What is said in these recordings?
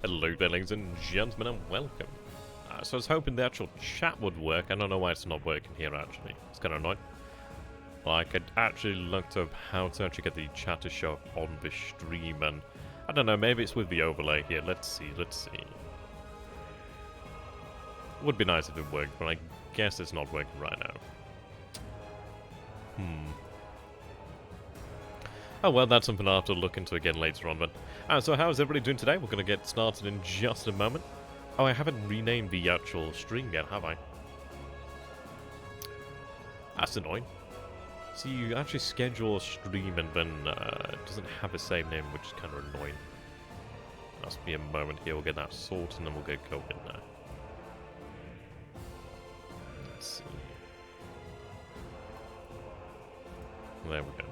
Hello there, ladies and gentlemen, and welcome. So I was hoping the actual chat would work. I don't know why it's not working here, actually. It's kind of annoying. Like, I actually looked up how to actually get the chat to show up on the stream, and I don't know, maybe it's with the overlay here. Let's see. Would be nice if it worked, but I guess it's not working right now. Oh well, that's something I'll have to look into again later on, but... so how's everybody doing today? We're going to get started in just a moment. Oh, I haven't renamed the actual stream yet, have I? That's annoying. So you actually schedule a stream and then it doesn't have the same name, which is kind of annoying. Must be a moment here, we'll get that sorted and then we'll get going now. Let's see. There we go.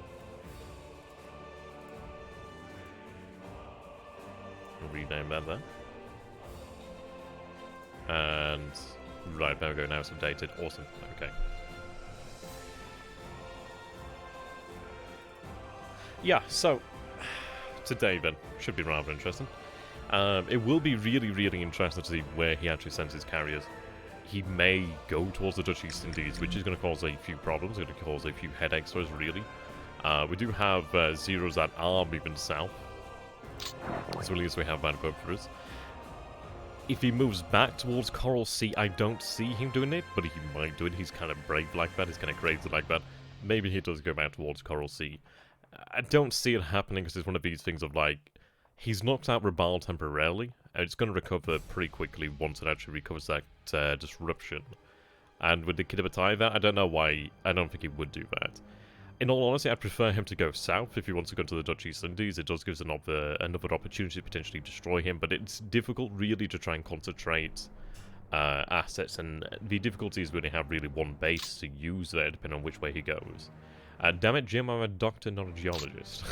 Rename that there. And right, there we go, now it's updated. Awesome. Okay. Yeah, so today then should be rather interesting. It will be really interesting to see where he actually sends his carriers. He may go towards the Dutch East Indies, which is going to cause a few problems, going to cause a few headaches for us, really. We do have zeros that are moving south. So at least we have that going for us. If he moves back towards Coral Sea, I don't see him doing it, but he might do it. He's kind of brave like that, he's kind of crazy like that. Maybe he does go back towards Coral Sea. I don't see it happening because it's one of these things of like, he's knocked out Rabal temporarily, and it's going to recover pretty quickly once it actually recovers that disruption. And with the Kidabata'i there, I don't know why, I don't think he would do that. In all honesty, I prefer him to go south if he wants to go to the Dutch East Indies. It does give us another opportunity to potentially destroy him, but it's difficult really to try and concentrate assets, and the difficulty is we only have really one base to use there, depending on which way he goes. Damn it, Jim, I'm a doctor, not a geologist.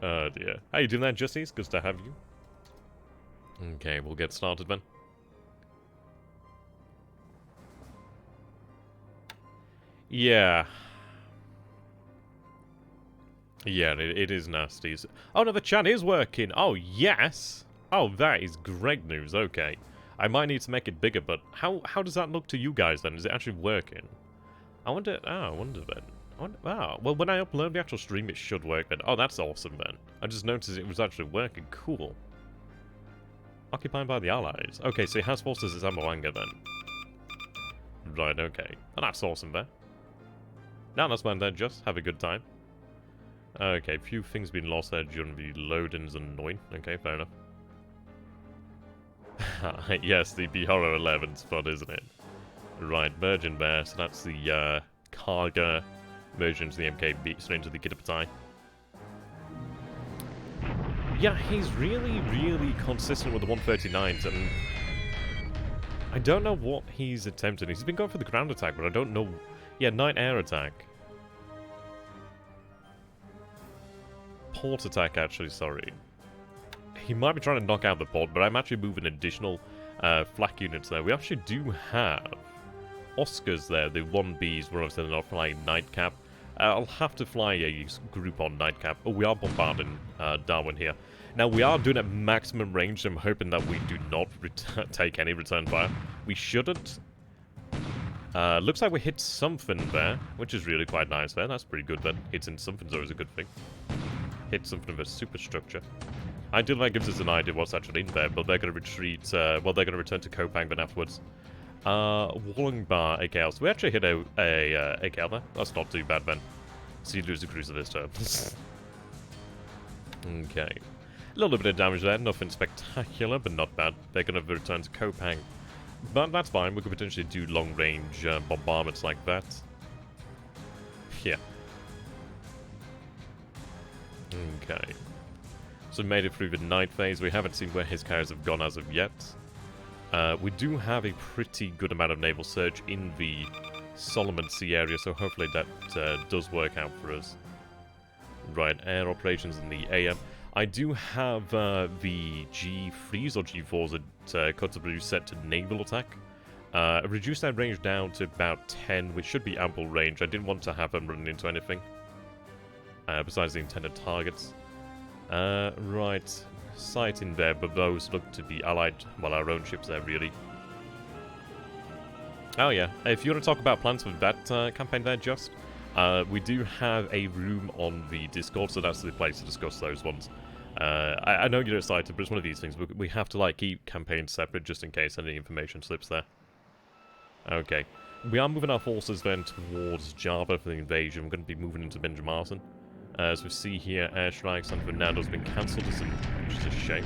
Oh dear. How you doing there, Justice? Good to have you. Okay, we'll get started then. Yeah. Yeah, it is nasty. Oh no, the chat is working. Oh, yes. Oh, that is great news. Okay. I might need to make it bigger, but how does that look to you guys then? Is it actually working? I wonder then. Wow. Well, when I upload the actual stream, it should work then. Oh, that's awesome then. I just noticed it was actually working. Cool. Occupied by the Allies. Okay, so he has forces at Zamboanga then. Right, okay. Well, that's awesome there. Now that's fine then, just have a good time. Okay, few things been lost there during the loading's annoying. Okay, fair enough. Yes, the Bihoro 11 spot, isn't it? Right, merging there, so that's the Karga merge into the MKB, straight into the Kidapata'i. Yeah, he's really consistent with the 139s, and I don't know what he's attempting. He's been going for the ground attack, but I don't know. Yeah, night air attack. Port attack, actually, sorry. He might be trying to knock out the port, but I'm actually moving additional flak units there. We actually do have Oscars there, the 1Bs. We're obviously not flying Nightcap. I'll have to fly a group on Nightcap. Oh, we are bombarding Darwin here. Now, we are doing at maximum range, so I'm hoping that we do not take any return fire. We shouldn't. Looks like we hit something there, which is really quite nice there. That's pretty good then. Hitting something's always a good thing. Hit something of a superstructure. I do think that gives us an idea what's actually in there, but they're going to retreat, well, they're going to return to Kopang then afterwards. Walling Bar, AKL. So we actually hit a AKL there. That's not too bad then. So you lose the cruiser this turn. Okay. A little bit of damage there, nothing spectacular, but not bad. They're going to return to Kopang. But that's fine, we could potentially do long-range bombardments like that. Yeah. Okay. So we made it through the night phase. We haven't seen where his carriers have gone as of yet. We do have a pretty good amount of naval surge in the Solomon Sea area, so hopefully that does work out for us. Right, air operations in the AM. I do have the G3s or G4s at Kotzebue set to naval attack. Reduce that range down to about 10, which should be ample range. I didn't want to have them running into anything besides the intended targets. Right. Sight in there, but those look to be allied, well, our own ships there, really. Oh, yeah. If you want to talk about plans for that campaign there, Just, we do have a room on the Discord, so that's the place to discuss those ones. I know you're excited, but it's one of these things. We have to, like, keep campaigns separate just in case any information slips there. Okay. We are moving our forces then towards Java for the invasion. We're going to be moving into Benjamin. As we see here, airstrikes on Fernando's been cancelled, which is a shame.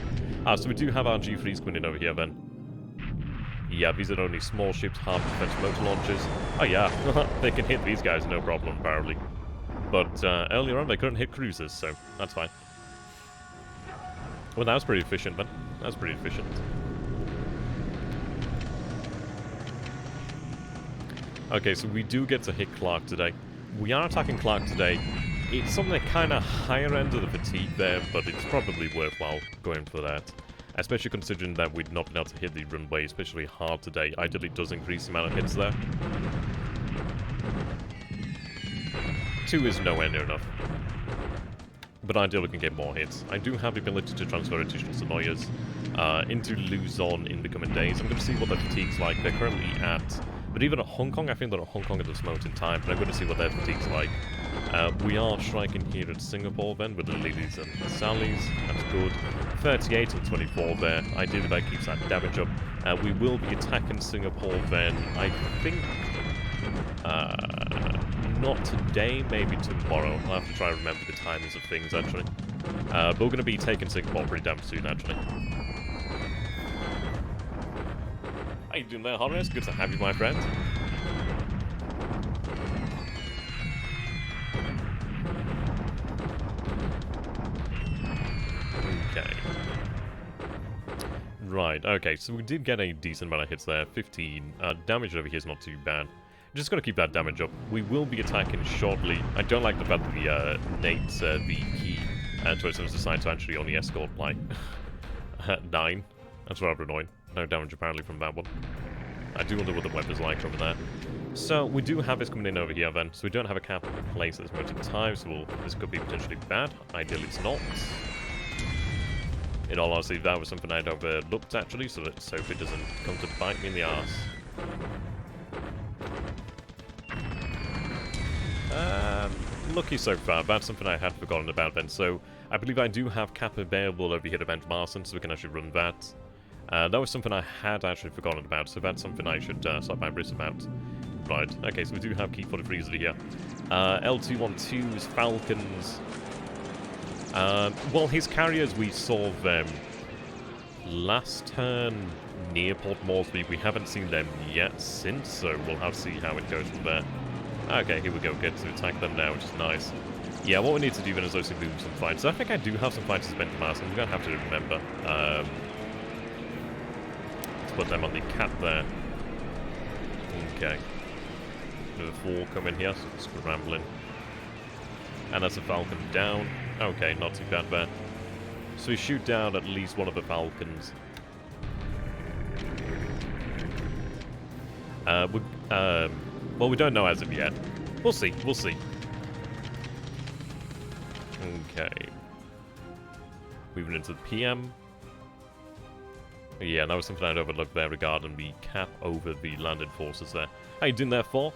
So we do have our G3s coming in over here then. Yeah, these are only small ships, hard defense motor launchers. Oh yeah, they can hit these guys no problem, apparently. But earlier on they couldn't hit cruisers, so that's fine. Well, that was pretty efficient, man. That was pretty efficient. Okay, so we do get to hit Clark today. We are attacking Clark today. It's on the kind of higher end of the fatigue there, but it's probably worthwhile going for that. Especially considering that we'd not been able to hit the runway, especially hard today. Ideally, it does increase the amount of hits there. 2 is nowhere near enough. But ideally, we can get more hits. I do have the ability to transfer additional Sonoyas into Luzon in the coming days. I'm going to see what their fatigue's like. They're currently at... But even at Hong Kong, I think they're at Hong Kong at this moment in time, but I'm going to see what their fatigue's like. We are striking here at Singapore then, with the Lilies and the Sallys. That's good. 38 and 24 there. Ideally, that keeps that damage up. We will be attacking Singapore then, I think... not today, maybe tomorrow. I'll have to try and remember the timings of things, actually. But we're going to be taking Singapore pretty damn soon, actually. How you doing there, Horace? Good to have you, my friend. Okay. Right, okay, so we did get a decent amount of hits there. 15. Damage over here is not too bad. Just got to keep that damage up. We will be attacking shortly. I don't like the fact that the Nate's the key towards him is decided to actually only escort like 9. That's rather annoying. No damage apparently from that one. I do wonder what the weather's like over there. So we do have this coming in over here then. So we don't have a cap in place at this moment in time. So this could be potentially bad. Ideally it's not. In all honesty, that was something I'd overlooked actually. So let's hope it doesn't come to bite me in the arse. Lucky so far. That's something I had forgotten about then. So I believe I do have cap available over here at Benjamin, so we can actually run that. That was something I had actually forgotten about, so that's something I should slap my wrist about. Right, okay, so we do have key 43s over here. L212s, Falcons. Well, his carriers, we saw them last turn near Port Moresby. We haven't seen them yet since, so we'll have to see how it goes from there. Okay, here we go. Get to attack them now, which is nice. Yeah, what we need to do then is also move some fighters. I think I do have some fighters at Benjamin, I'm going to have to remember. Let's put them on the cap there. Okay. Another 4 coming here, so it's scrambling. And that's a Falcon down. Okay, not too bad there. So we shoot down at least one of the Falcons. Well, we don't know as of yet. We'll see, we'll see. Okay. Moving into the PM. Yeah, that was something I'd overlooked there regarding the cap over the landed forces there. How you doing there, for?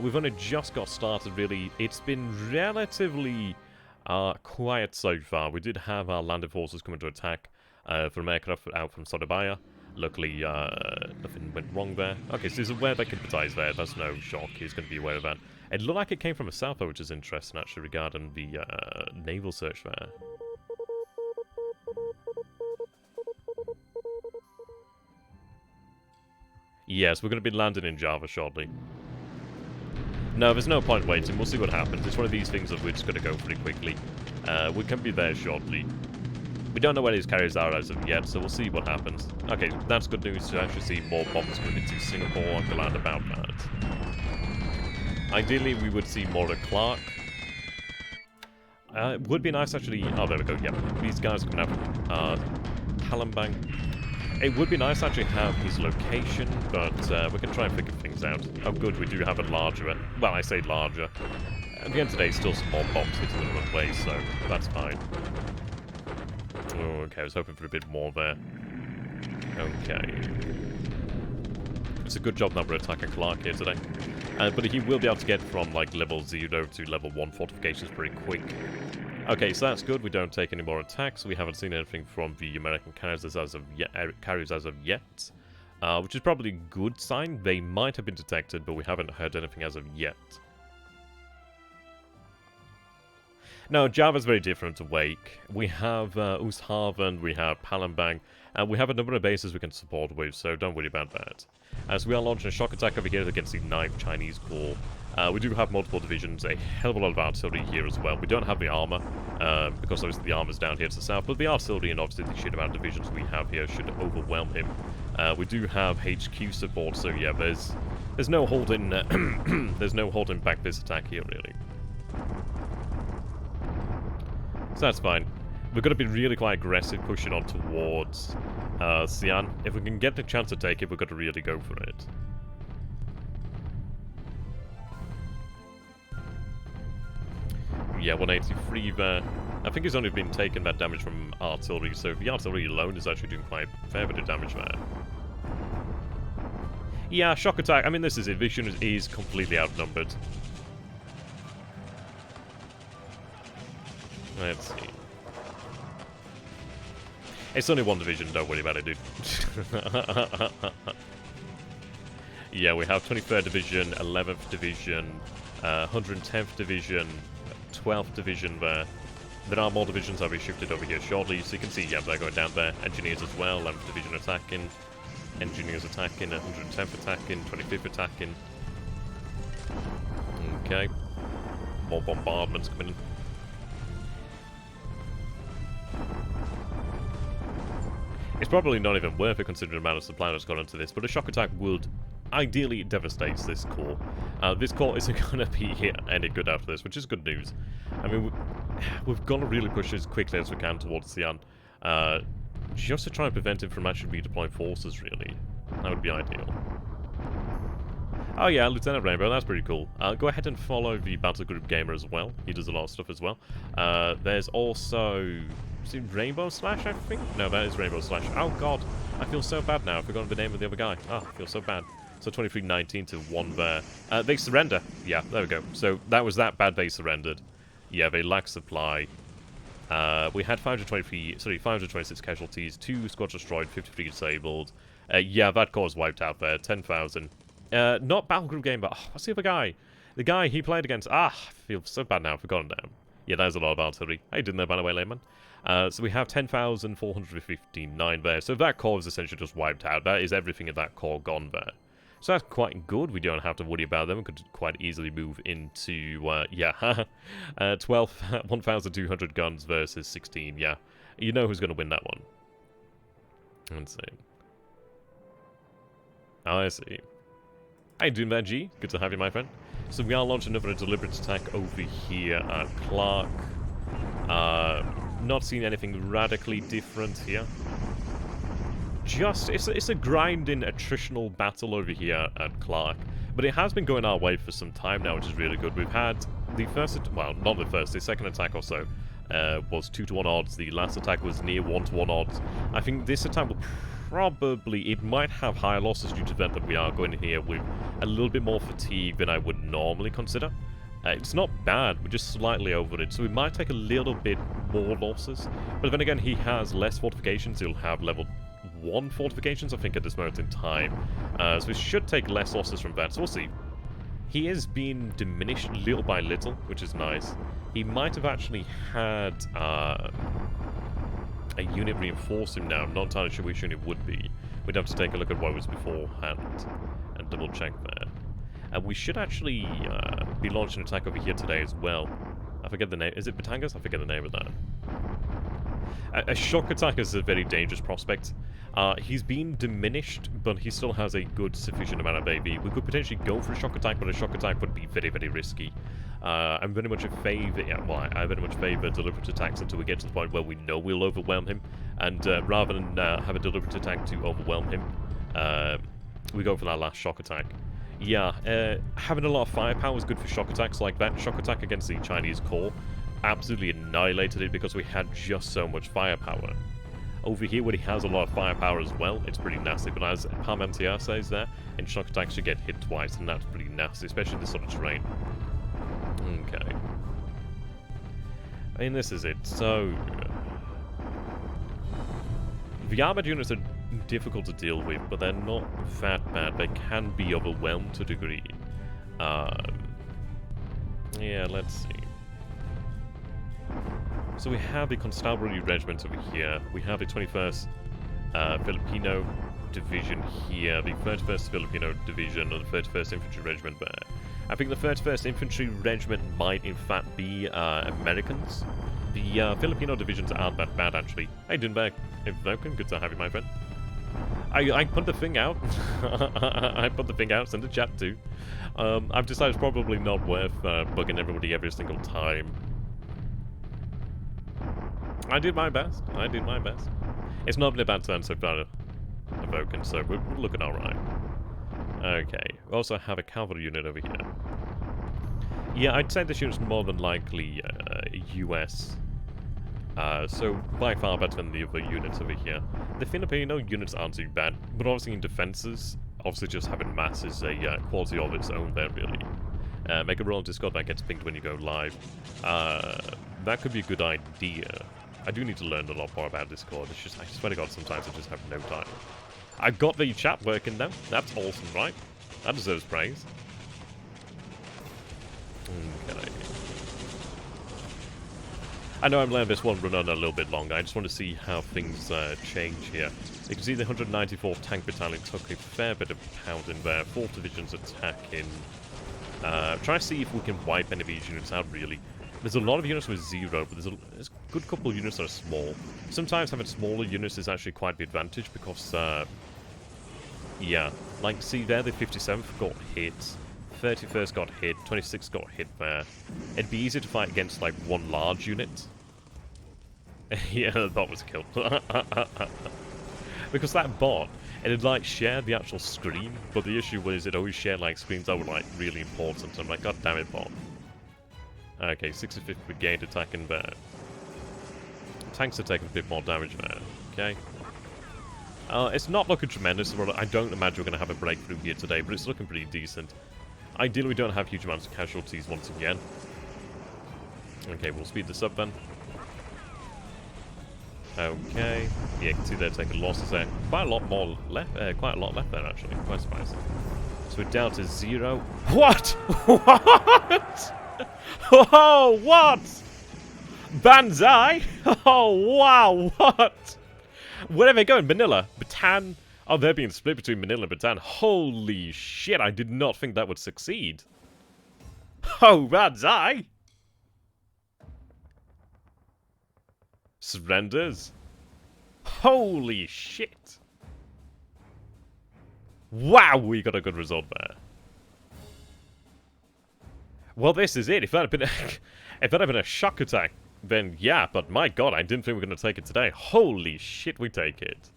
We've only just got started, really. It's been relatively quiet so far. We did have our landed forces coming to attack from aircraft out from Surabaya. Luckily, nothing went wrong there. Okay, so he's aware they could empathize there. That's no shock. He's going to be aware of that. It looked like it came from the south, though, which is interesting, actually, regarding the naval search there. Yes, we're going to be landing in Java shortly. No, there's no point waiting. We'll see what happens. It's one of these things that we're just going to go pretty quickly. We can be there shortly. We don't know where these carriers are as of yet, so we'll see what happens. Okay, that's good news to actually see more bombs coming into Singapore and the land about that. Ideally, we would see more at Clark. It would be nice actually... Oh, there we go, yep. These guys are coming out from Palembang. It would be nice to actually have his location, but we can try and figure things out. Oh good, we do have a larger... Well, I say larger. At the end of the day, still some more bombs hitting the runway, so that's fine. Oh, okay, I was hoping for a bit more there. Okay. It's a good job that we're attacking Clark here today. But he will be able to get from, like, level 0 to level 1 fortifications pretty quick. Okay, so that's good. We don't take any more attacks. We haven't seen anything from the American carriers as of yet. Which is probably a good sign. They might have been detected, but we haven't heard anything as of yet. No, Java's very different to Wake. We have Oosthaven, we have Palembang, and we have a number of bases we can support with, so don't worry about that. As we are launching a shock attack over here against the 9th Chinese Corps. We do have multiple divisions, a hell of a lot of artillery here as well. We don't have the armor, because obviously the armor's down here to the south, but the artillery and obviously the sheer amount of divisions we have here should overwhelm him. We do have HQ support, so yeah, there's no holding there's no holding back this attack here really. So that's fine. We're going to be really quite aggressive pushing on towards SunYan. If we can get the chance to take it, we're going to really go for it. Yeah, 183 there. I think he's only been taking that damage from artillery, so the artillery alone is actually doing quite a fair bit of damage there. Yeah, shock attack. I mean, this is it. Vision is completely outnumbered. Let's see. It's only one division, don't worry about it, dude. Yeah, we have 23rd Division, 11th Division, 110th Division, 12th Division there. There are more divisions that will be shifted over here shortly, so you can see, yeah, they're going down there. Engineers as well, 11th Division attacking, Engineers attacking, 110th attacking, 25th attacking. Okay. More bombardments coming in. It's probably not even worth it considering the amount of supply that's gone into this, but a shock attack would ideally devastate this core. This core isn't going to be any good after this, which is good news. I mean, we've got to really push as quickly as we can towards SunYan, just to try and prevent him from actually redeploying forces, really. That would be ideal. Oh yeah, Lieutenant Rainbow, that's pretty cool. Go ahead and follow the Battle Group Gamer as well. He does a lot of stuff as well. There's also... Is it Rainbow Slash, I think? No, that is Rainbow Slash. Oh god, I feel so bad now. I've forgotten the name of the other guy. Oh, I feel so bad. So 2319 to 1 there. They surrender. Yeah, there we go. So that was that bad they surrendered. Yeah, they lack supply. We had 526 casualties, 2 squads destroyed, 53 disabled. Yeah, that core was wiped out there. 10,000. Not Battle Group Game, but what's the other guy? The guy he played against. I feel so bad now. I've forgotten him. Yeah, there's a lot of artillery. How you doing there, by the way, layman? So we have 10,459 there. So that core is essentially just wiped out. That is everything in that core gone there. So that's quite good. We don't have to worry about them. We could quite easily move into, 1,200 guns versus 16. Yeah, you know who's going to win that one. Let's see. Oh, I see. How you doing there, G? Good to have you, my friend. So we are launching another deliberate attack over here at Clark. Not seeing anything radically different here. Just, it's a grinding attritional battle over here at Clark. But it has been going our way for some time now, which is really good. We've had the first, well, not the first, the second attack or so was 2-to-1 odds. The last attack was near 1-to-1 odds. I think this attack will probably, it might have higher losses due to the fact that we are going here with a little bit more fatigue than I would normally consider. It's not bad, we're just slightly over it, so we might take a little bit more losses. But then again, he has less fortifications. He'll have level 1 fortifications, I think, at this moment in time. So we should take less losses from that, so we'll see. He is being diminished little by little, which is nice. He might have actually had a unit reinforce him now. I'm not entirely sure which unit would be. We'd have to take a look at what was beforehand and double check there. We should actually be launching an attack over here today as well. I forget the name. Is it Batangas? I forget the name of that. A shock attack is a very dangerous prospect. He's been diminished, but he still has a good sufficient amount of AV. We could potentially go for a shock attack, but a shock attack would be very, very risky. I'm very much in favour, I very much favour deliberate attacks until we get to the point where we know we'll overwhelm him. And rather than have a deliberate attack to overwhelm him, we go for that last shock attack. Yeah, having a lot of firepower is good for shock attacks like that. Shock attack against the Chinese core absolutely annihilated it because we had just so much firepower. Over here, when he has a lot of firepower as well, it's pretty nasty. But as Parmentier says there, and shock attacks should get hit twice, and that's pretty nasty, especially in this sort of terrain. Okay. I mean, this is it. So, the armored units are difficult to deal with, but they're not that bad. They can be overwhelmed to a degree. Yeah, let's see. So we have the Constabulary Regiment over here. We have the 21st Filipino Division here, the 31st Filipino Division, and the 31st Infantry Regiment there. I think the 31st Infantry Regiment might, in fact, be Americans. The Filipino divisions aren't that bad, actually. Hey, Dunberg. Hey, Vulcan. Good to have you, my friend. I put the thing out. I put the thing out, send the chat too. I've decided it's probably not worth bugging everybody every single time. I did my best. I did my best. It's not been a bad turn so far, Vulcan, so we're looking alright. Okay. We also have a cavalry unit over here. Yeah, I'd say this unit's more than likely US. So by far better than the other units over here. The Filipino units aren't too bad, but obviously in defenses, obviously just having mass is a quality of its own there, really. Make a roll on Discord that gets pinged when you go live. That could be a good idea. I do need to learn a lot more about Discord. It's just, I swear to God, sometimes I just have no time. I've got the chat working now. That's awesome, right? That deserves praise. Okay. I know I'm letting this one run on a little bit longer. I just want to see how things change here. You can see the 194th Tank Battalion took a fair bit of pounding there. 4th Division's attacking. Try to see if we can wipe any of these units out, really. There's a lot of units with 0, but there's a good couple of units that are small. Sometimes having smaller units is actually quite the advantage because, yeah. Like, see there, the 57th got hit. 31st got hit, 26th got hit there. It'd be easier to fight against, like, one large unit. Yeah, the bot was killed. Because that bot, it'd, like, share the actual screen, but the issue was it always shared, like, screens that were, like, really important. I'm like, god damn it, bot. Okay, 65th Brigade attacking there. Tanks are taking a bit more damage there. Okay. It's not looking tremendous. I don't imagine we're going to have a breakthrough here today, but it's looking pretty decent. Ideally, we don't have huge amounts of casualties once again. Okay, we'll speed this up then. Okay. Yeah, you can see they're taking losses there. Quite a lot more left. Quite a lot left there, actually. Quite surprising. So we're down to 0. What? What? Oh, what? Banzai? Oh, wow, what? Where are they going? Manila? Bataan? Oh, they're being split between Manila and Bataan. Holy shit, I did not think that would succeed. Oh, Banzai? Surrenders? Holy shit. Wow, we got a good result there. Well, this is it. If that had been a shock attack, then yeah, but my god, I didn't think we were going to take it today. Holy shit, we take it.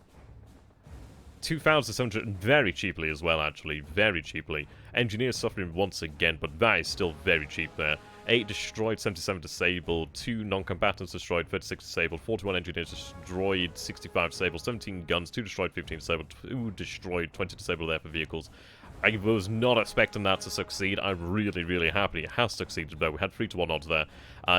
2,700, very cheaply as well, actually. Very cheaply. Engineers suffering once again, but that is still very cheap there. 8 destroyed, 77 disabled, 2 non-combatants destroyed, 36 disabled, 41 engineers destroyed, 65 disabled, 17 guns, 2 destroyed, 15 disabled, 2 destroyed, 20 disabled there for vehicles. I was not expecting that to succeed. I'm really, really happy it has succeeded, though. We had 3-1 odds there.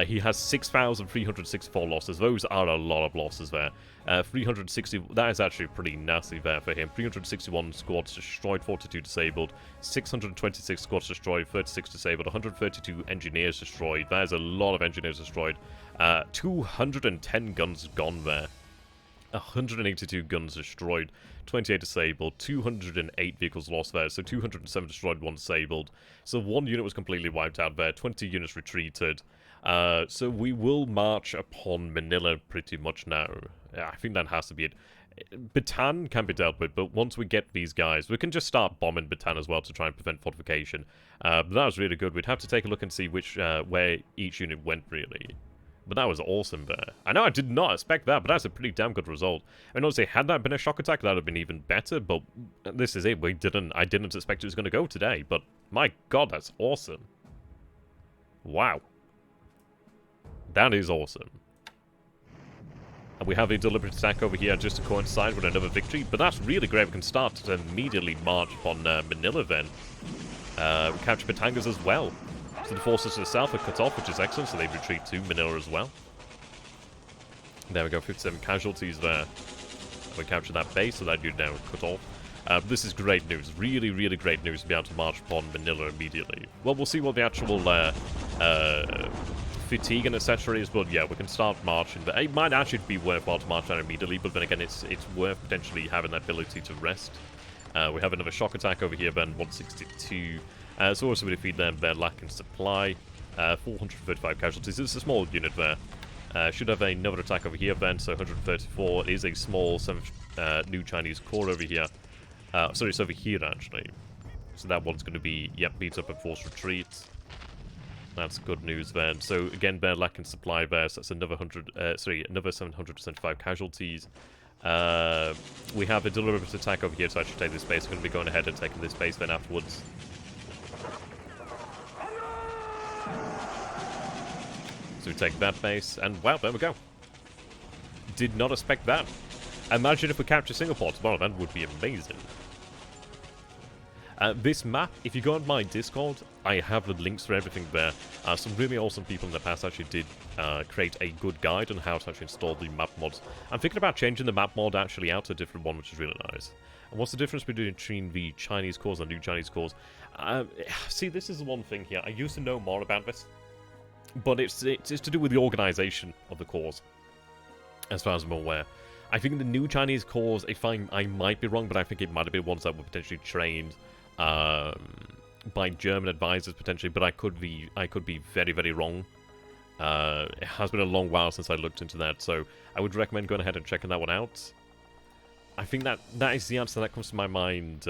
He has 6,364 losses. Those are a lot of losses there. 360, that is actually pretty nasty there for him. 361 squads destroyed, 42 disabled. 626 squads destroyed, 36 disabled. 132 engineers destroyed. That is a lot of engineers destroyed. 210 guns gone there. 182 guns destroyed, 28 disabled, 208 vehicles lost there, so 207 destroyed, 1 disabled. So 1 unit was completely wiped out there, 20 units retreated. So we will march upon Manila pretty much now. I think that has to be it. Bataan can be dealt with, but once we get these guys, we can just start bombing Bataan as well to try and prevent fortification. But that was really good. We'd have to take a look and see which where each unit went, really. But that was awesome there. I know I did not expect that, but that's a pretty damn good result. I mean, honestly, had that been a shock attack, that would have been even better, but this is it. I didn't expect it was going to go today, but my god, that's awesome. Wow. That is awesome. And we have a deliberate attack over here just to coincide with another victory. But that's really great. We can start to immediately march upon Manila then. We capture Batangas as well. So the forces to the south are cut off, which is excellent. So they retreat to Manila as well. There we go, 57 casualties there. We capture that base, so that unit now cut off. This is great news. Really, really great news to be able to march upon Manila immediately. Well, we'll see what the actual fatigue and etc. is, but yeah, we can start marching. But it might actually be worthwhile to march down immediately, but then again, it's worth potentially having that ability to rest. We have another shock attack over here, then 162. So also we defeat them, they're lacking supply. 435 casualties. It's a small unit there. Should have another attack over here then, so 134. It is a small 7th new Chinese corps over here. Sorry, it's over here actually. So that one's going to be, yep, beats up and forced retreat. That's good news then. So again, they're lacking supply there, so that's another another 775 casualties. We have a deliberate attack over here to actually take this base. We're going to be going ahead and taking this base then afterwards. So we take that base, and wow, there we go. Did not expect that. Imagine if we capture Singapore tomorrow, that would be amazing. This map, if you go on my Discord, I have the links for everything there. Some really awesome people in the past actually did create a good guide on how to actually install the map mods. I'm thinking about changing the map mod actually out to a different one, which is really nice. And what's the difference between the Chinese cores and new Chinese cores? See, this is the one thing here. I used to know more about this. But it's to do with the organization of the cores, as far as I'm aware. I think the new Chinese cores, if I might be wrong, but I think it might have been ones that were potentially trained by German advisors potentially. But I could be very, very wrong. It has been a long while since I looked into that, so I would recommend going ahead and checking that one out. I think that is the answer that comes to my mind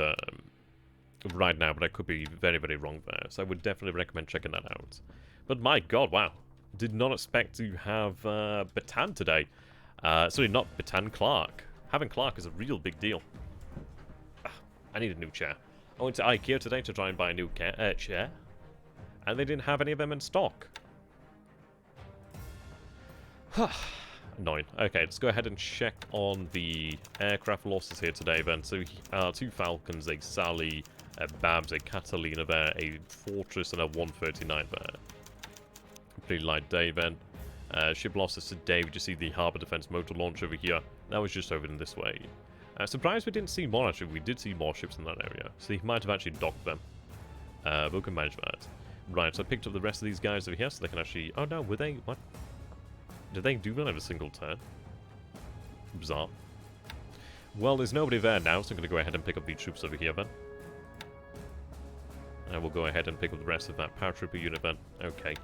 right now, but I could be very, very wrong there. So I would definitely recommend checking that out. But my god, wow. Did not expect to have Bataan today. Sorry, not Bataan, Clark. Having Clark is a real big deal. I need a new chair. I went to IKEA today to try and buy a new chair. And they didn't have any of them in stock. Annoying. Okay, let's go ahead and check on the aircraft losses here today then. So, 2 Falcons, a Sally, a Babs, a Catalina there, a Fortress, and a 139 there. Pretty light day then. Ship losses today. We just see the Harbour Defense motor launch over here. That was just over in this way. Surprised we didn't see more actually. We did see more ships in that area. So he might have actually docked them. But we can manage that. Right, so I picked up the rest of these guys over here so they can actually... Oh no, were they... What? Did they do have a single turn? Bizarre. Well, there's nobody there now, so I'm going to go ahead and pick up the troops over here then. And we'll go ahead and pick up the rest of that paratrooper unit then. Okay.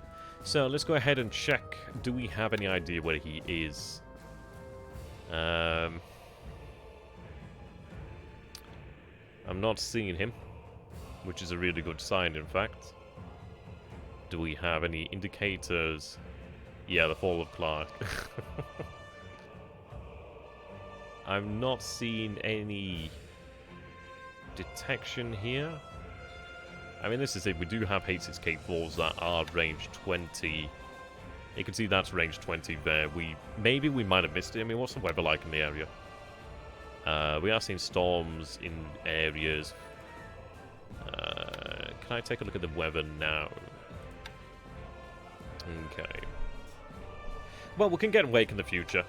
So let's go ahead and check. Do we have any idea where he is? I'm not seeing him, which is a really good sign, in fact. Do we have any indicators? Yeah, the fall of Clark. I'm not seeing any detection here. I mean, this is it. We do have H6K4s that are range 20. You can see that's range 20 there. Maybe we might have missed it. I mean, what's the weather like in the area? We are seeing storms in areas. Can I take a look at the weather now? Okay. Well, we can get Wake in the future.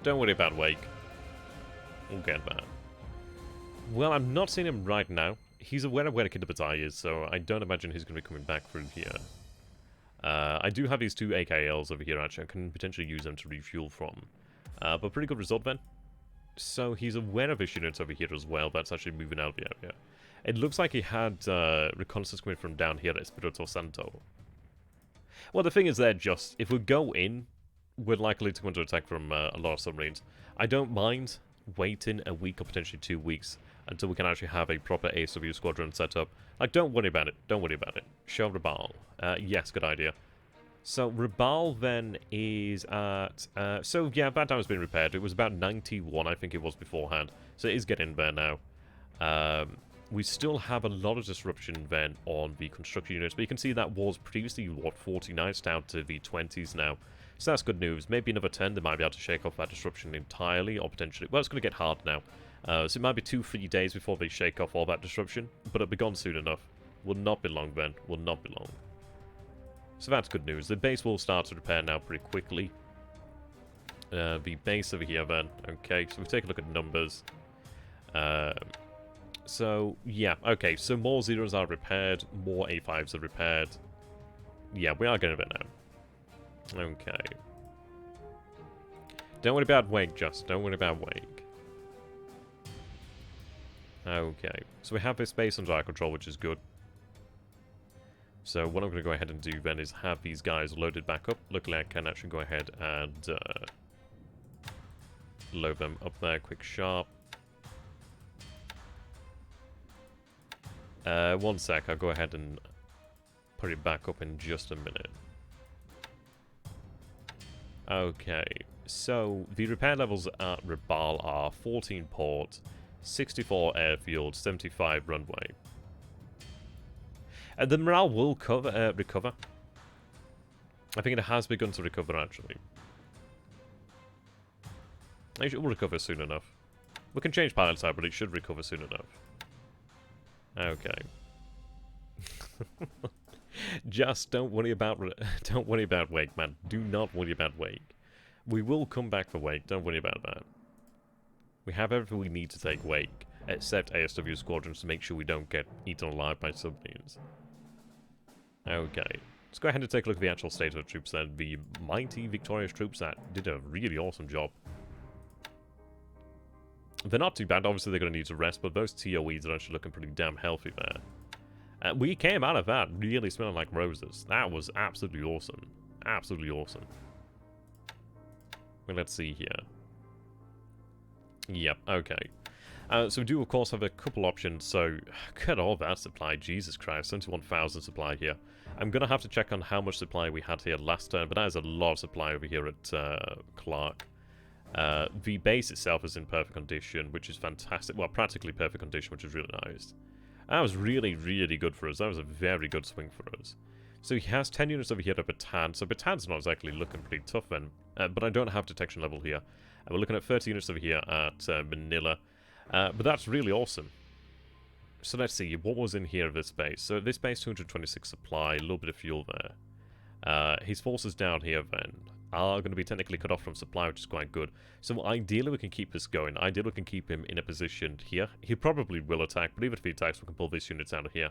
Don't worry about Wake. We'll get that. Well, I'm not seeing him right now. He's aware of where the Kidabata is, so I don't imagine he's going to be coming back through here. I do have these 2 AKLs over here, actually. I can potentially use them to refuel from. But pretty good result then. So he's aware of his units over here as well. That's actually moving out of the area. It looks like he had reconnaissance coming from down here at Espirito Santo. Well, the thing is there, just if we go in, we're likely to come under attack from a lot of submarines. I don't mind waiting a week or potentially 2 weeks until we can actually have a proper ASW squadron set up. Like, don't worry about it. Don't worry about it. Show Rabal. Yes, good idea. So, Rabal then is at... so, yeah, that dam has been repaired. It was about 91, I think it was beforehand. So, it is getting there now. We still have a lot of disruption then on the construction units, but you can see that was previously, what, 49, it's down to the 20s now. So that's good news. Maybe another 10, they might be able to shake off that disruption entirely, or potentially... Well, it's going to get hard now. So it might be 2-3 days before they shake off all that disruption, but it'll be gone soon enough. Will not be long then. Will not be long. So that's good news. The base will start to repair now pretty quickly. The base over here then. Okay, so we take a look at numbers. So, yeah, okay. So more zeros are repaired. More A5s are repaired. Yeah, we are getting a bit now. Okay. Don't worry about wake, just. Don't worry about wake. Okay. So we have this base under our control, which is good. So what I'm going to go ahead and do then is have these guys loaded back up. Luckily, I can actually go ahead and load them up there. Quick sharp. 1 sec. I'll go ahead and put it back up in just a minute. Okay, so the repair levels at Rabal are 14 port, 64 airfield, 75 runway. The morale will recover. I think it has begun to recover, actually. It will recover soon enough. We can change pilot type, but it should recover soon enough. Okay. Just don't worry about wake, man. Do not worry about wake. We will come back for wake. Don't worry about that. We have everything we need to take wake, except ASW squadrons to make sure we don't get eaten alive by submarines. Okay. Let's go ahead and take a look at the actual state of the troops then. The mighty victorious troops that did a really awesome job. They're not too bad. Obviously, they're going to need to rest, but those TOEs are actually looking pretty damn healthy there. We came out of that really smelling like roses. That was absolutely awesome. Absolutely awesome. Well, let's see here. Yep, okay. So we do, of course, have a couple options. So, cut all that supply. Jesus Christ, 71,000 supply here. I'm going to have to check on how much supply we had here last turn, but that is a lot of supply over here at Clark. The base itself is in perfect condition, which is fantastic. Well, practically perfect condition, which is really nice. That was really, really good for us. That was a very good swing for us. So he has 10 units over here at Bataan. So Bataan's not exactly looking pretty tough then. But I don't have detection level here. We're looking at 30 units over here at Manila. But that's really awesome. So let's see. What was in here of this base? So this base, 226 supply. A little bit of fuel there. His forces down here then are going to be technically cut off from supply, which is quite good. So ideally we can keep this going. Ideally we can keep him in a position here. He probably will attack, but even if he attacks, we can pull these units out of here.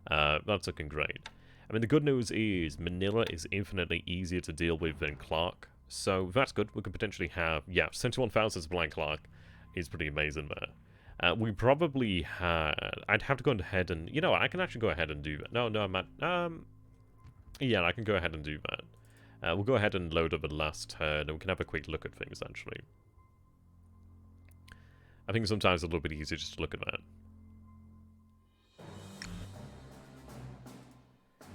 That's looking great. I mean, the good news is Manila is infinitely easier to deal with than Clark. So that's good. We could potentially have, yeah, 71,000 supply in Clark is pretty amazing there. We probably had... I'd have to go ahead and... You know what? I can actually go ahead and do that. No, I'm not... Yeah, I can go ahead and do that. We'll go ahead and load up the last turn, and we can have a quick look at things, actually. I think sometimes it's a little bit easier just to look at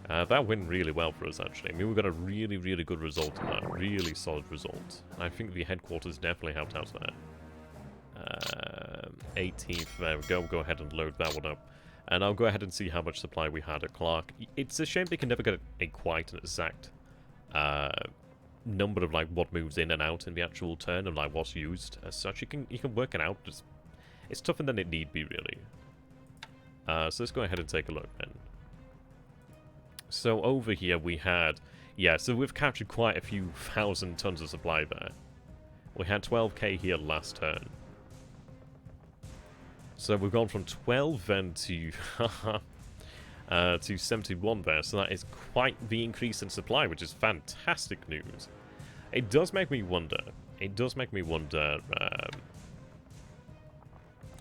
that. That went really well for us, actually. I mean, we got a really, really good result in that. Really solid result. And I think the headquarters definitely helped out there. 18th, there we go. We'll go ahead and load that one up. And I'll go ahead and see how much supply we had at Clark. It's a shame they can never get a quite an exact number of like what moves in and out in the actual turn and like what's used as such. You can work it out. It's tougher than it need be, really. So let's go ahead and take a look then. So over here we had, yeah, so we've captured quite a few thousand tons of supply there. We had 12k here last turn. So we've gone from 12 then to 71 there, so that is quite the increase in supply, which is fantastic news. It does make me wonder,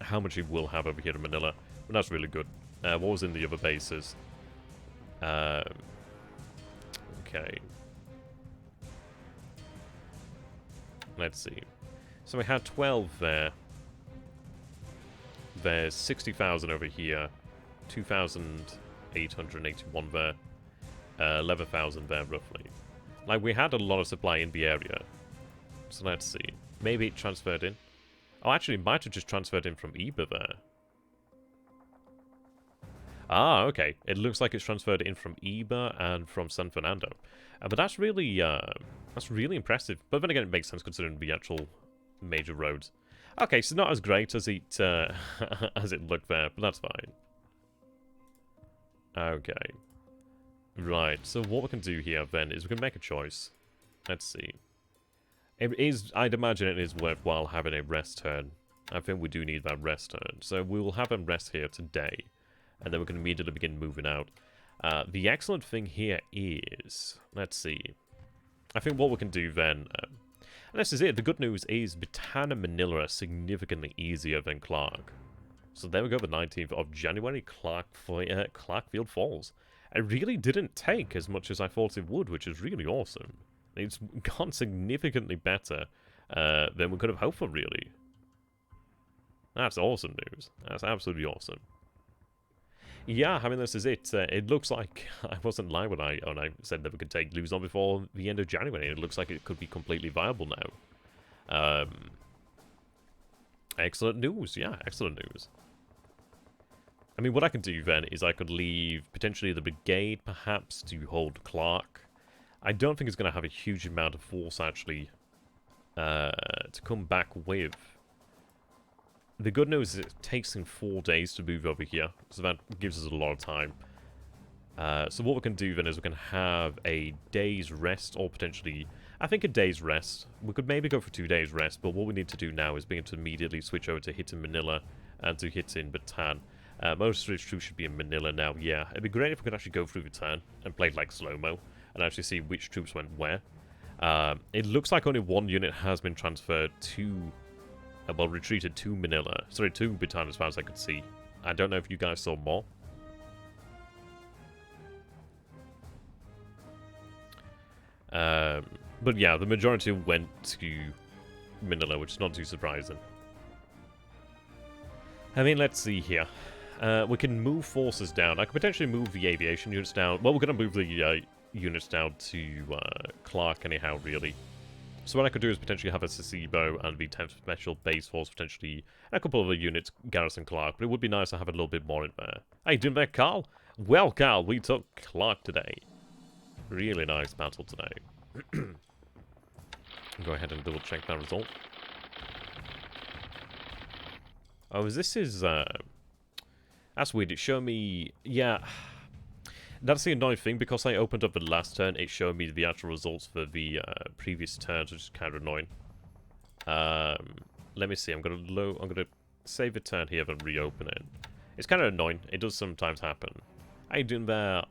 how much he will have over here in Manila, but that's really good. What was in the other bases? Okay. Let's see. So we had 12 there. There's 60,000 over here. 2,881 there. 11,000 there, roughly. Like, we had a lot of supply in the area. So let's see. Maybe it transferred in. Oh, actually, it might have just transferred in from Eba there. Ah, okay. It looks like it's transferred in from Iba and from San Fernando. But that's really impressive. But then again, it makes sense considering the actual major roads. Okay, so not as great as it as it looked there, but that's fine. Okay. Right, so what we can do here then is we can make a choice. Let's see. I'd imagine it is worthwhile having a rest turn. I think we do need that rest turn. So we will have a rest here today. And then we can immediately begin moving out. The excellent thing here is... Let's see. I think what we can do then... and this is it. The good news is Bataan and Manila are significantly easier than Clark. So there we go, the 19th of January, Clarkfield Falls. It really didn't take as much as I thought it would, which is really awesome. It's gone significantly better than we could have hoped for, really. That's awesome news. That's absolutely awesome. Yeah, I mean, this is it. It looks like I wasn't lying when I said that we could take Luzon before the end of January. It looks like it could be completely viable now. Excellent news. Yeah, excellent news. I mean, what I can do then is I could leave potentially the brigade, perhaps, to hold Clark. I don't think it's going to have a huge amount of force, actually, to come back with. The good news is it takes him 4 days to move over here, so that gives us a lot of time. So what we can do then is we can have a day's rest, or potentially, I think a day's rest. We could maybe go for 2 days rest, but what we need to do now is be able to immediately switch over to hitting Manila and to hitting Bataan. Most of his troops should be in Manila now, yeah. It'd be great if we could actually go through Bataan and play like slow-mo and actually see which troops went where. It looks like only one unit has been transferred to... well, retreated to Manila. Sorry, to Bataan as far as I could see. I don't know if you guys saw more. But yeah, the majority went to Manila, which is not too surprising. I mean, let's see here. We can move forces down. I could potentially move the aviation units down. Well, we're going to move the units down to Clark anyhow, really. So what I could do is potentially have a Sasebo and the 10th Special Base Force, potentially, and a couple of the units garrison Clark, but it would be nice to have a little bit more in there. How you doing there, Carl? Well, Carl, we took Clark today. Really nice battle today. Go ahead and double check that result. Oh, this is, that's weird. It showed me, yeah, that's the annoying thing, because I opened up the last turn, it showed me the actual results for the previous turns, which is kind of annoying. Let me see, I'm gonna save a turn here and reopen it. It's kind of annoying, it does sometimes happen. How you doing there?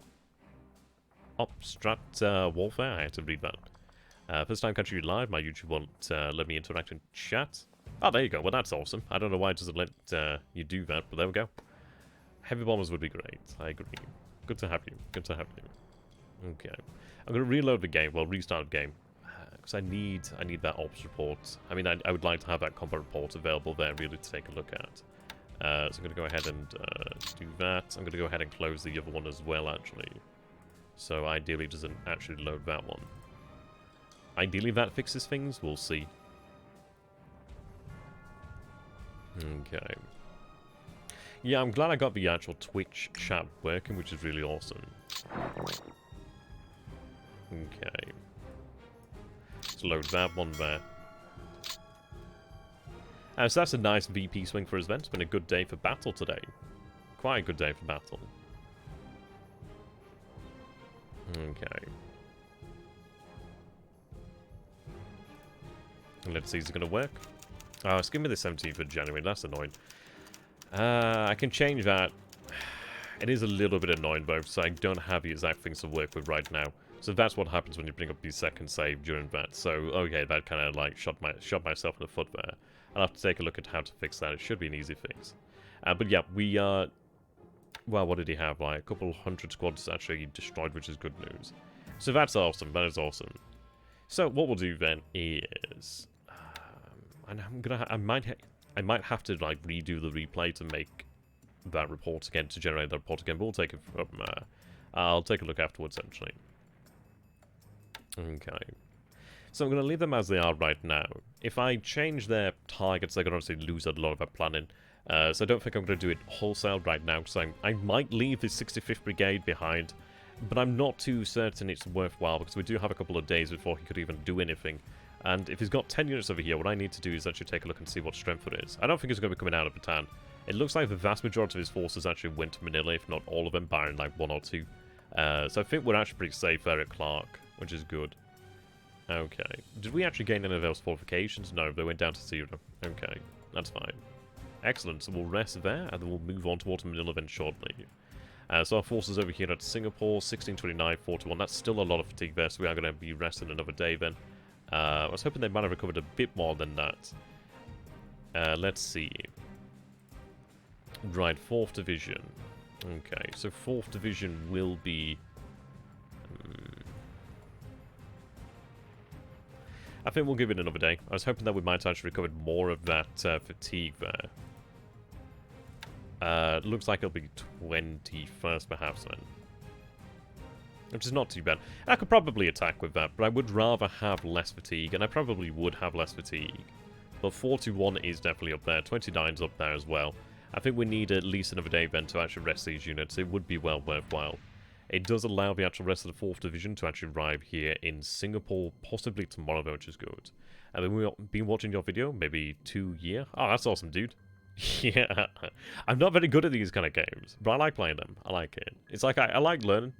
Obstruct Warfare? I had to read that. First time catching you live, my YouTube won't let me interact in chat. Oh, there you go. Well, that's awesome. I don't know why it doesn't let you do that, but there we go. Heavy bombers would be great. I agree. Good to have you. Good to have you. Okay. I'm going to reload the game. Well, restart the game. Because I need that ops report. I mean, I would like to have that combat report available there, really, to take a look at. So I'm going to go ahead and do that. I'm going to go ahead and close the other one as well, actually. So ideally it doesn't actually load that one. Ideally that fixes things. We'll see. Okay. Yeah, I'm glad I got the actual Twitch chat working, which is really awesome. Okay. Let's load that one there. So that's a nice VP swing for his event. It's been a good day for battle today. Quite a good day for battle. Okay. Let's see, is it going to work? Oh, it's giving me the 17th of January. That's annoying. I can change that. It is a little bit annoying, though, so I don't have the exact things to work with right now. So that's what happens when you bring up the second save during that. So, okay, that kind of, like, shot myself in the foot there. I'll have to take a look at how to fix that. It should be an easy fix. But yeah, we, well, what did he have? Like, a couple hundred squads actually destroyed, which is good news. So that's awesome. That is awesome. So what we'll do then is... and I might have to, like, redo the replay to make that report again, to generate that report again, but we'll take it from, I'll take a look afterwards, actually. Okay. So I'm going to leave them as they are right now. If I change their targets, they're going to obviously lose a lot of their planning. So I don't think I'm going to do it wholesale right now, because I might leave the 65th Brigade behind, but I'm not too certain it's worthwhile, because we do have a couple of days before he could even do anything. And if he's got 10 units over here, what I need to do is actually take a look and see what strength it is. I don't think he's going to be coming out of Bataan. It looks like the vast majority of his forces actually went to Manila, if not all of them, barring like 1 or 2. So I think we're actually pretty safe there at Clark, which is good. Okay. Did we actually gain any of those fortifications? No, they went down to 0. Okay, that's fine. Excellent, so we'll rest there, and then we'll move on towards Manila then shortly. So our forces over here at Singapore, 1629, 41. That's still a lot of fatigue there, so we are going to be resting another day then. I was hoping they might have recovered a bit more than that. Let's see. Right, 4th Division. Okay, so 4th Division will be... I think we'll give it another day. I was hoping that we might actually recover more of that fatigue there. Looks like it'll be 21st perhaps then. Which is not too bad. I could probably attack with that, but I would rather have less fatigue, and I probably would have less fatigue. But 41 is definitely up there, 29's up there as well. I think we need at least another day then to actually rest these units. It would be well worthwhile. It does allow the actual rest of the 4th Division to actually arrive here in Singapore, possibly tomorrow though, which is good. And then we've been watching your video, maybe 2 years. Oh, that's awesome, dude. Yeah, I'm not very good at these kind of games, but I like playing them. I like it. It's like I like learning.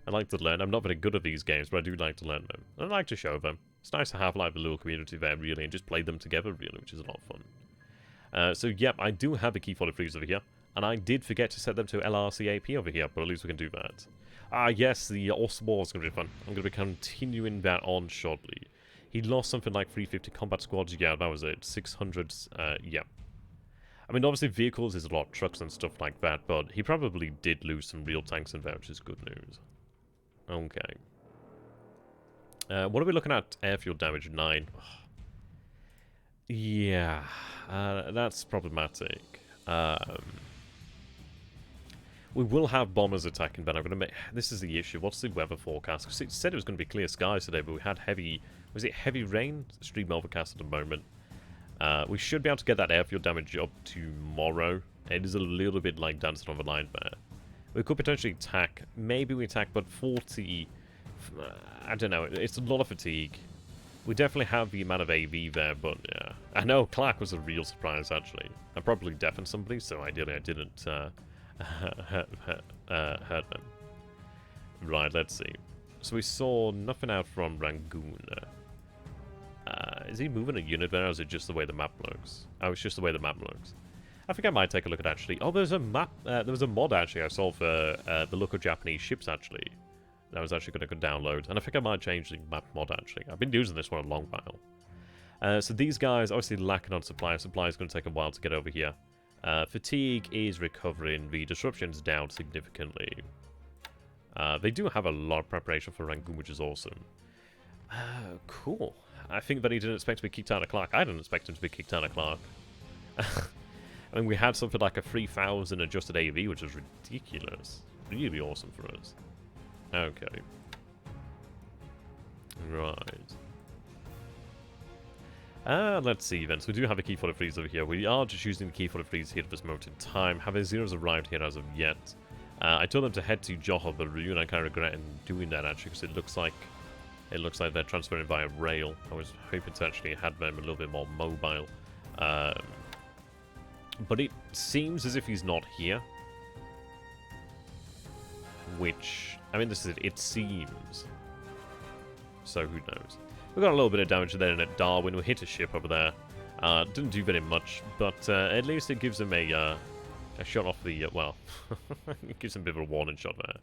I like to learn. I'm not very good at these games, but I do like to learn them. And I like to show them. It's nice to have like a little community there, really, and just play them together, really, which is a lot of fun. So, yep, I do have the key 43s over here, and I did forget to set them to LRCAP over here, but at least we can do that. Ah, yes, the Awesome War is going to be fun. I'm going to be continuing that on shortly. He lost something like 350 combat squads. Yeah, that was it. 600, yeah. I mean, obviously vehicles is a lot of trucks and stuff like that, but he probably did lose some real tanks in there, which is good news. Okay. What are we looking at? Airfield damage 9. Yeah, that's problematic. We will have bombers attacking, but I'm going to make... This is the issue. What's the weather forecast? Because it said it was going to be clear skies today, but we had heavy... Was it heavy rain? Extreme overcast at the moment. We should be able to get that airfield damage up tomorrow. It is a little bit like dancing on the line there. We could potentially attack. Maybe we attack, but 40... I don't know. It's a lot of fatigue. We definitely have the amount of AV there, but yeah. I know Clark was a real surprise, actually. I probably deafened somebody, so ideally I didn't hurt them. Right, let's see. So we saw nothing out from Rangoon. Is he moving a unit there, or is it just the way the map looks? Oh, it's just the way the map looks. I think I might take a look at actually. Oh, there's a map. There was a mod actually I saw for the look of Japanese ships actually. That I was actually going to go download, and I think I might change the map mod actually. I've been using this for a long while. So these guys obviously lacking on supply. Supply is going to take a while to get over here. Fatigue is recovering. The disruption's down significantly. They do have a lot of preparation for Rangoon, which is awesome. Cool. I think that he didn't expect to be kicked out of Clark. I didn't expect him to be kicked out of Clark. I mean, we had something like a 3,000 adjusted AV, which was ridiculous. Really awesome for us. Okay. Right. Let's see then. So we do have a key 43s over here. We are just using the key 43s here at this moment in time. Having zeros arrived here as of yet. I told them to head to Johor Bahru, and I kind of regret doing that actually, because it looks like they're transferring via rail. I was hoping to actually have them a little bit more mobile. But it seems as if he's not here. Which, I mean, this is it seems. So who knows? We got a little bit of damage there at Darwin. We hit a ship over there. Didn't do very much, but at least it gives him a shot off the, well, it gives him a bit of a warning shot there.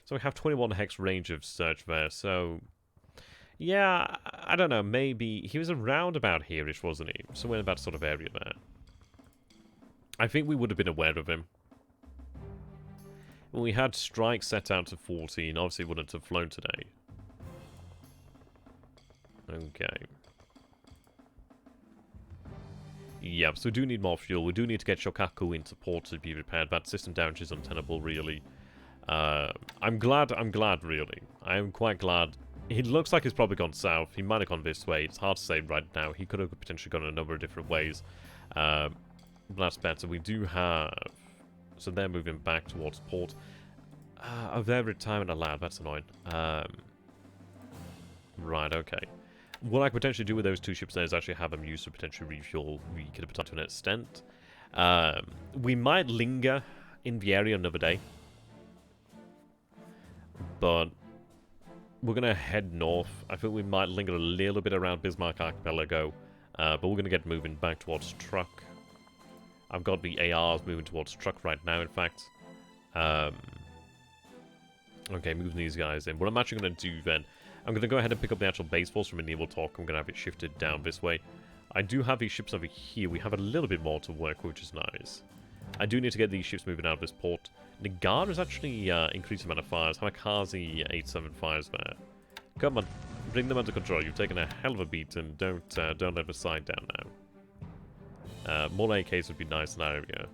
So we have 21 hex range of search there, so... Yeah, I don't know, maybe... He was around about here-ish, wasn't he? Somewhere in that sort of area there. I think we would have been aware of him. When we had strike set out to 14, obviously it wouldn't have flown today. Okay. Yeah, so we do need more fuel. We do need to get Shokaku into port to be repaired. That system damage is untenable, really. I'm glad, really. I am quite glad. It looks like he's probably gone south. He might have gone this way. It's hard to say right now. He could have potentially gone a number of different ways. But that's better. We do have... So they're moving back towards port. Oh, they're retirement allowed. That's annoying. Right, okay. What I could potentially do with those two ships there is actually have them used to potentially refuel the Imperator to an extent. We might linger in the area another day. But we're going to head north. I think we might linger a little bit around Bismarck Archipelago. But we're going to get moving back towards Truck. I've got the ARs moving towards Truck right now, in fact. Okay, moving these guys in. What I'm actually going to do then, I'm going to go ahead and pick up the actual base force from a naval talk. I'm going to have it shifted down this way. I do have these ships over here. We have a little bit more to work, which is nice. I do need to get these ships moving out of this port. Nagar is actually increased the amount of fires. Hamakaze 8-7 fires there. Come on, bring them under control. You've taken a hell of a beat, and don't let the side down now. More AKs would be nice in that area.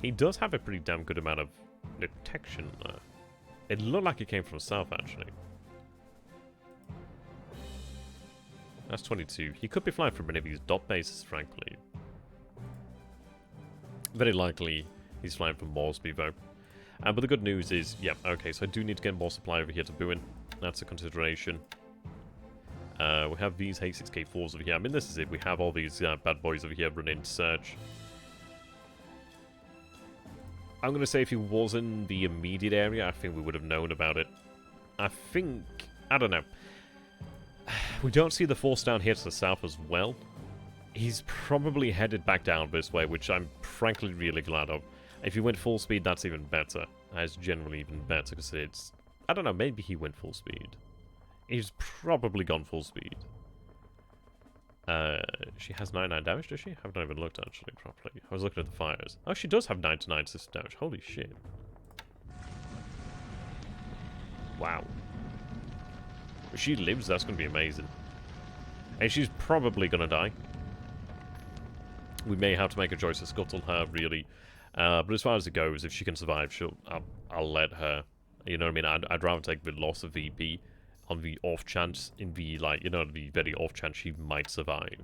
He does have a pretty damn good amount of detection. It looked like it came from south, actually. That's 22. He could be flying from any of these dot bases, frankly. Very likely he's flying from Moresby, though. But the good news is, yeah, okay, so I do need to get more supply over here to Buin. That's a consideration. We have these H6K4s over here. I mean, this is it. We have all these bad boys over here running search. I'm going to say if he was in the immediate area, I think we would have known about it. I think... I don't know. We don't see the force down here to the south as well. He's probably headed back down this way, which I'm frankly really glad of. If he went full speed, that's even better. That's generally even better, because it's... I don't know, maybe he went full speed. He's probably gone full speed. She has 99 damage, does she? I've not even looked, actually, properly. I was looking at the fires. Oh, she does have 99 system damage. Holy shit. Wow. If she lives, that's going to be amazing. And she's probably going to die. We may have to make a choice to scuttle her, really. But as far as it goes, if she can survive, I'll let her. You know what I mean? I'd rather take the loss of VP on the off chance, in the, like, you know, the very off chance she might survive.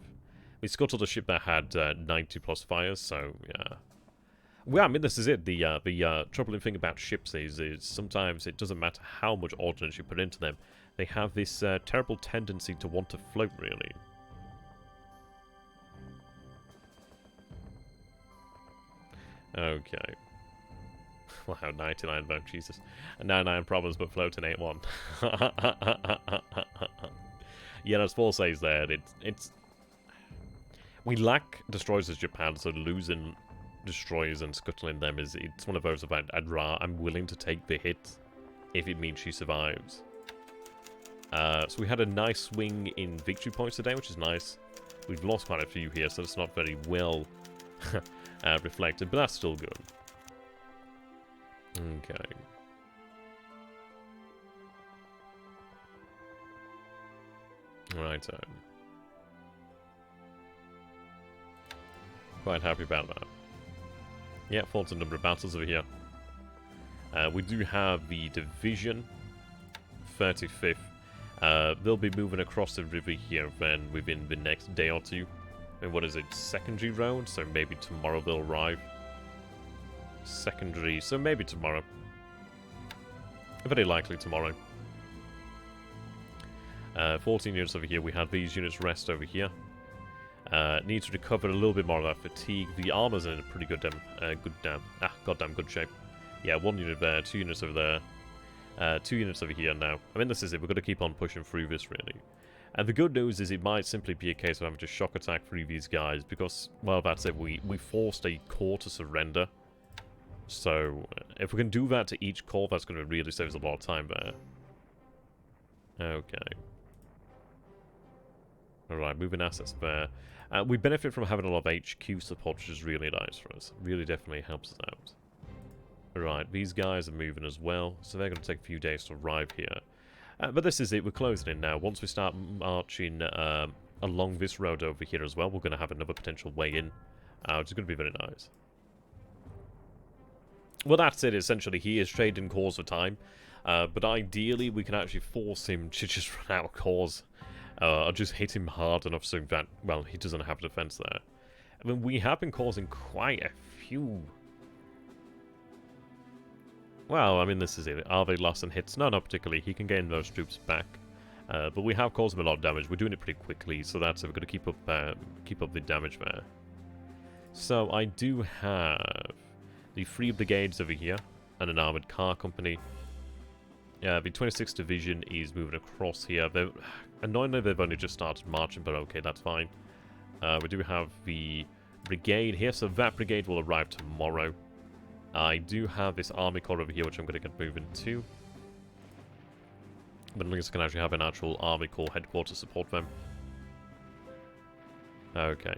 We scuttled a ship that had 90 plus fires, so yeah. Well, I mean, this is it. The troubling thing about ships is sometimes it doesn't matter how much ordnance you put into them. They have this terrible tendency to want to float, really. Okay. Wow, 99 though, Jesus. 99 problems, but floating 8-1. Yeah, as Paul says there, it's... We lack destroyers as Japan, so losing destroyers and scuttling them it's one of those of I'm willing to take the hit if it means she survives. So we had a nice swing in victory points today, which is nice. We've lost quite a few here, so it's not very well reflected, but that's still good. Okay. Right. Quite happy about that. Yeah, fought a number of battles over here. We do have the Division 35th. They'll be moving across the river here then within the next day or two. I mean, what is it? Secondary road? So maybe tomorrow they'll arrive. Secondary, so maybe tomorrow. Very likely tomorrow. 14 units over here. We have these units rest over here. Need to recover a little bit more of that fatigue. The armor's in a pretty good goddamn good shape. Yeah, 1 unit there, 2 units over there, 2 units over here now. I mean, this is it. We're going to keep on pushing through this, really. And the good news is it might simply be a case of having to shock attack through these guys because, well, that's it. We forced a core to surrender. So, if we can do that to each core, that's going to really save us a lot of time there. Okay. Alright, moving assets there. We benefit from having a lot of HQ support, which is really nice for us. Really definitely helps us out. Alright, these guys are moving as well, so they're going to take a few days to arrive here. But this is it, we're closing in now. Once we start marching along this road over here as well, we're going to have another potential way in, which is going to be very nice. Well, that's it, essentially. He is trading cores for time, but ideally we can actually force him to just run out of cores, or just hit him hard enough so that, well, he doesn't have defense there. I mean, we have been causing quite a few... Well, I mean, this is it. Are they lost and hits? No, not particularly. He can gain those troops back. But we have caused him a lot of damage. We're doing it pretty quickly, so that's it. We're going to keep up the damage there. So I do have the 3 brigades over here and an armored car company. The 26th Division is moving across here. Annoyingly, they've only just started marching, but okay, that's fine. We do have the brigade here, so that brigade will arrive tomorrow. I do have this army corps over here, which I'm going to get moving to. But at least I can actually have an actual army corps headquarters support them. Okay.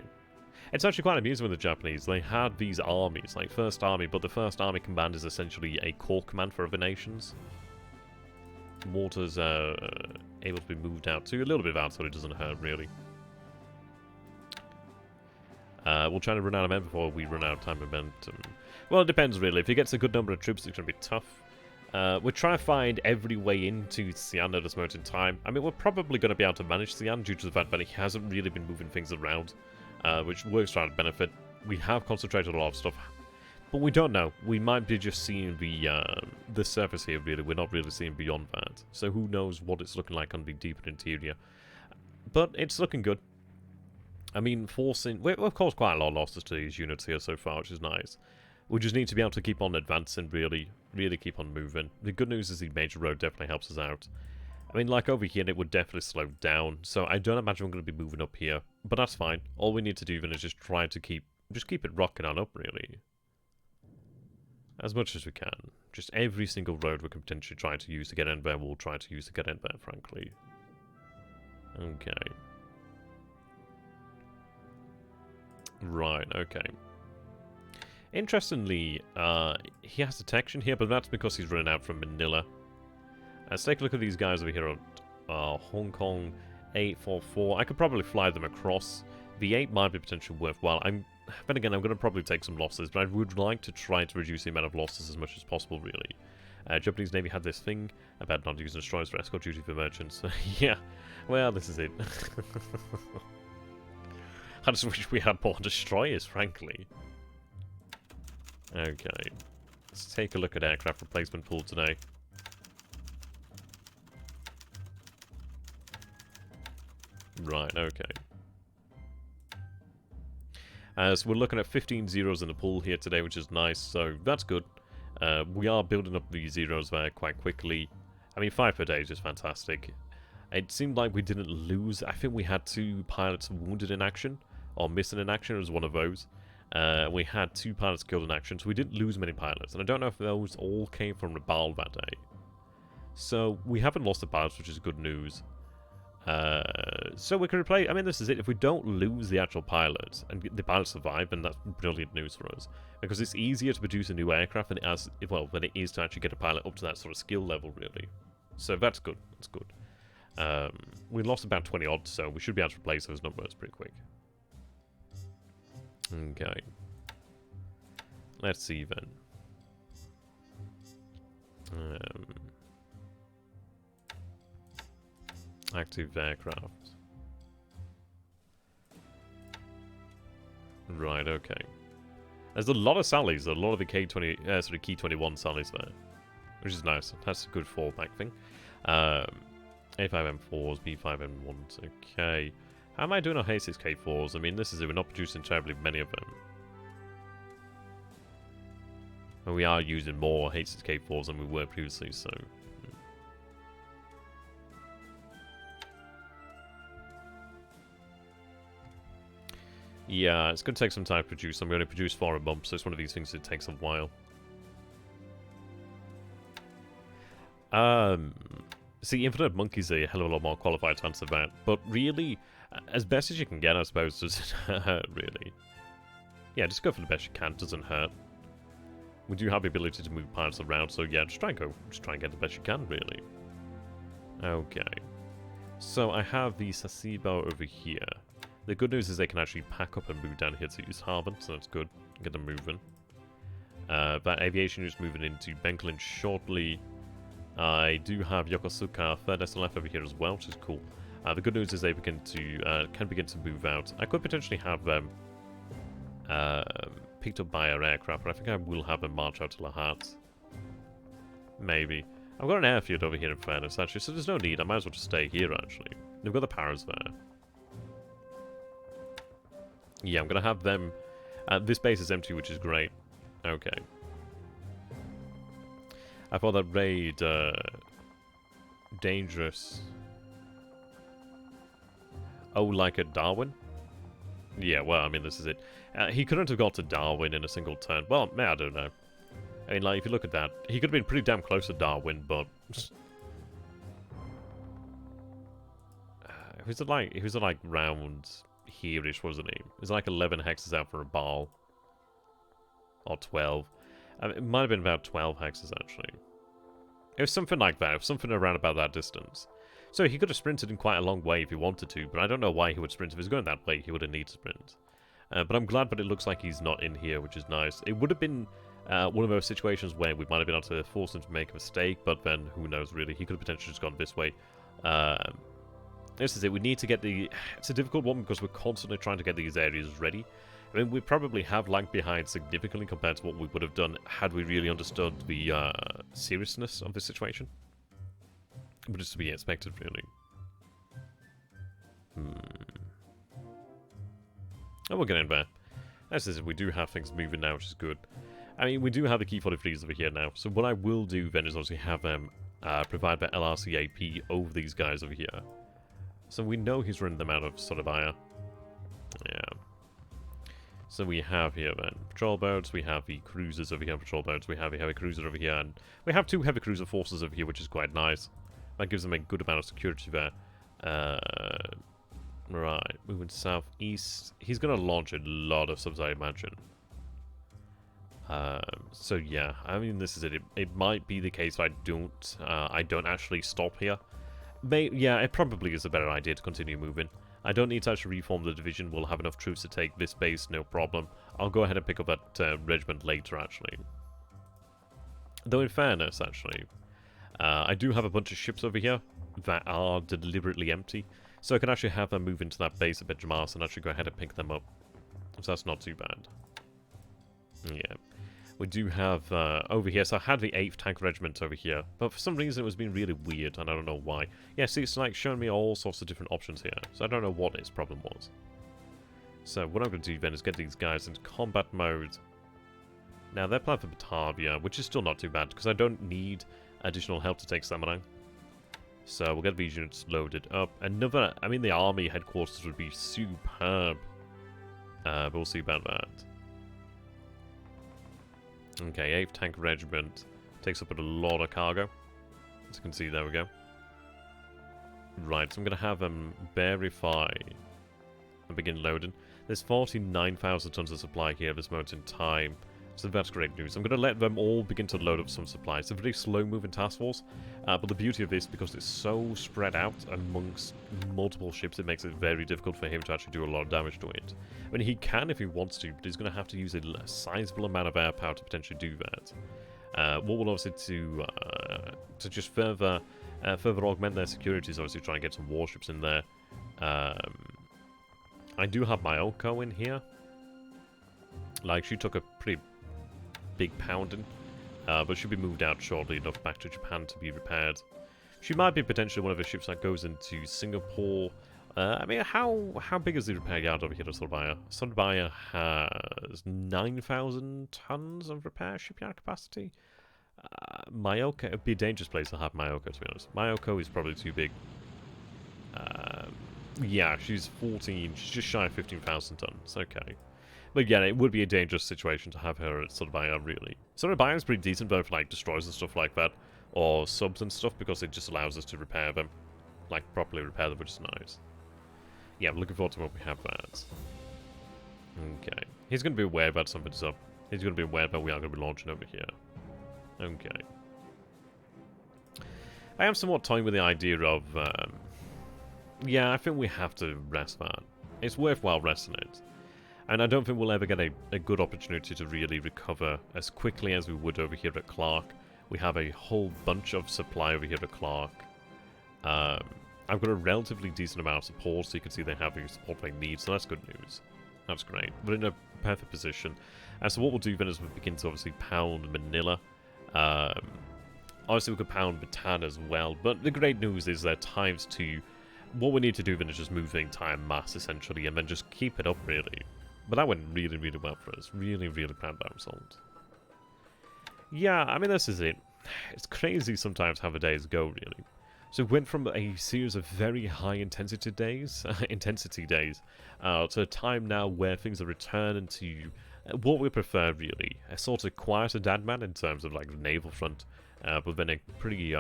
It's actually quite amusing with the Japanese. They had these armies, like First Army, but the First Army command is essentially a corps command for other nations. Mortars are able to be moved out to a little bit out so it doesn't hurt, really. We'll try to run out of men before we run out of time momentum. Well, it depends, really. If he gets a good number of troops, it's going to be tough. We're trying to find every way into SunYan at this moment in time. I mean, we're probably going to be able to manage SunYan due to the fact that he hasn't really been moving things around, which works to our benefit. We have concentrated a lot of stuff, but we don't know. We might be just seeing the surface here, really. We're not really seeing beyond that. So who knows what it's looking like on the deeper interior. But it's looking good. I mean, we've caused quite a lot of losses to these units here so far, which is nice. We just need to be able to keep on advancing, really keep on moving. The good news is the major road definitely helps us out. I mean, like over here, it would definitely slow down, so I don't imagine we're going to be moving up here. But that's fine. All we need to do then is just try to keep it rocking on up, really. As much as we can. Just every single road we can potentially try to use to get in there, we'll try to use to get in there, frankly. Okay. Right, okay. Interestingly, he has detection here, but that's because he's running out from Manila. Let's take a look at these guys over here at Hong Kong 844. I could probably fly them across. The 8 might be potentially worthwhile. Then again, I'm going to probably take some losses, but I would like to try to reduce the amount of losses as much as possible, really. Japanese Navy had this thing about not using destroyers for escort duty for merchants. Yeah, well, this is it. I just wish we had more destroyers, frankly. Okay. Let's take a look at aircraft replacement pool today. Right, okay. So we're looking at 15 zeros in the pool here today, which is nice, so that's good. We are building up these zeros there quite quickly. I mean, 5 per day is just fantastic. It seemed like we didn't lose. I think we had 2 pilots wounded in action, or missing in action. It was one of those. We had 2 pilots killed in action, so we didn't lose many pilots. And I don't know if those all came from Raphael that day. So we haven't lost the pilots, which is good news. So we can replace... I mean, this is it. If we don't lose the actual pilots, and the pilots survive, then that's brilliant news for us. Because it's easier to produce a new aircraft than it is to actually get a pilot up to that sort of skill level, really. So that's good. That's good. We lost about 20 odd, so we should be able to replace those numbers pretty quick. Okay. Let's see then. Active aircraft. Right, okay. There's a lot of Sallys, a lot of the Key 21 Sallys there. Which is nice. That's a good fallback thing. A5M4s, B5M1s, okay. How am I doing on A6K4s? I mean, this is it. We're not producing terribly many of them. And we are using more A6K4s than we were previously, so... Yeah, it's going to take some time to produce. I'm going to produce 4 a month, so it's one of these things that takes a while. See, Infinite Monkey's a hell of a lot more qualified to answer that, but really, as best as you can get, I suppose, doesn't hurt, really. Yeah, just go for the best you can, doesn't hurt. We do have the ability to move pilots around, so yeah, just try and get the best you can, really. Okay. So I have the Sasebo over here. The good news is they can actually pack up and move down here to East Harbour, so that's good. Get them moving. That aviation is moving into Benklin shortly. I do have Yokosuka 3rd SLF over here as well, which is cool. The good news is they can begin to move out. I could potentially have them Picked up by our aircraft, but I think I will have them march out to Lahat. Maybe. I've got an airfield over here in fairness, actually, so there's no need. I might as well just stay here, actually. They've got the paras there. Yeah, I'm going to have them... this base is empty, which is great. Okay. I thought that raid... dangerous. Oh, like at Darwin? Yeah, well, I mean, this is it. He couldn't have got to Darwin in a single turn. Well, I don't know. I mean, like, if you look at that, he could have been pretty damn close to Darwin, but... he was at, like, round here-ish, wasn't he? It was like 11 hexes out for a ball. Or 12. I mean, it might have been about 12 hexes, actually. It was something like that. It was something around about that distance. So he could have sprinted in quite a long way if he wanted to, but I don't know why he would sprint. If he was going that way, he would have needed to sprint. But I'm glad, but it looks like he's not in here, which is nice. It would have been one of those situations where we might have been able to force him to make a mistake, but then who knows, really. He could have potentially just gone this way. This is it. We need to get the... It's a difficult one because we're constantly trying to get these areas ready. I mean, we probably have lagged behind significantly compared to what we would have done had we really understood the seriousness of the situation. But it's to be expected, really. Oh, we'll get in there. This is it. We do have things moving now, which is good. I mean, we do have the key 43s over here now. So what I will do then is obviously have them provide the LRCAP over these guys over here. So we know he's running them out of Sodabaya. Yeah. So we have here then patrol boats, we have the cruisers over here, patrol boats, we have a heavy cruiser over here, and we have 2 heavy cruiser forces over here, which is quite nice. That gives them a good amount of security there. Right, moving southeast. He's going to launch a lot of subs, I imagine. So yeah, I mean, this is it. It might be the case I don't actually stop here. Yeah, it probably is a better idea to continue moving. I don't need to actually reform the division. We'll have enough troops to take this base, no problem. I'll go ahead and pick up that regiment later, actually. Though in fairness, actually, I do have a bunch of ships over here that are deliberately empty. So I can actually have them move into that base at Benjamas and actually go ahead and pick them up. So that's not too bad. Yeah. We do have over here, so I had the 8th Tank Regiment over here, but for some reason it was being really weird, and I don't know why. Yeah, see, it's like showing me all sorts of different options here, so I don't know what its problem was. So what I'm going to do then is get these guys into combat mode. Now, they're planning for Batavia, which is still not too bad, because I don't need additional help to take Samurai. So we'll get these units loaded up. Another, I mean, the army headquarters would be superb, but we'll see about that. Okay, 8th Tank Regiment takes up a lot of cargo. As you can see, there we go. Right, so I'm going to have them verify and begin loading. There's 49,000 tons of supply here at this moment in time. So that's great news. I'm going to let them all begin to load up some supplies. It's a very slow-moving task force, but the beauty of this, because it's so spread out amongst multiple ships, it makes it very difficult for him to actually do a lot of damage to it. I mean, he can if he wants to, but he's going to have to use a sizable amount of air power to potentially do that. What will obviously to just further augment their security is obviously try and get some warships in there. I do have Myoko in here. Like, she took a pretty big pounding, but she'll be moved out shortly enough back to Japan to be repaired. She might be potentially one of the ships that goes into Singapore. I mean, how big is the repair yard over here at Surabaya? Surabaya has 9,000 tons of repair shipyard capacity. Myoko, it'd be a dangerous place to have Myoko, to be honest. Myoko is probably too big. Yeah, she's 14, she's just shy of 15,000 tons, okay. But yeah, it would be a dangerous situation to have her at Surabaya, really. Surabaya is pretty decent, though, for like destroyers and stuff like that, or subs and stuff, because it just allows us to repair them. Like, properly repair them, which is nice. Yeah, I'm looking forward to when we have that. Okay. He's going to be aware about something's up. He's going to be aware that we are going to be launching over here. Okay. I am somewhat toying with the idea of... yeah, I think we have to rest that. It's worthwhile resting it. And I don't think we'll ever get a good opportunity to really recover as quickly as we would over here at Clark. We have a whole bunch of supply over here at Clark. I've got a relatively decent amount of support, so you can see they have the support they need, so that's good news. That's great. We're in a perfect position. So what we'll do then is we'll begin to obviously pound Manila. Obviously we could pound Bataan as well, but the great news is that times 2. What we need to do then is just move the entire mass essentially, and then just keep it up really. But that went really, really well for us. Really, really proud of that result. Yeah, I mean this is it. It's crazy sometimes how the days go really. So we went from a series of very high intensity days, to a time now where things are returning to what we prefer really. A sort of quieter Dadman in terms of like the naval front, but then a pretty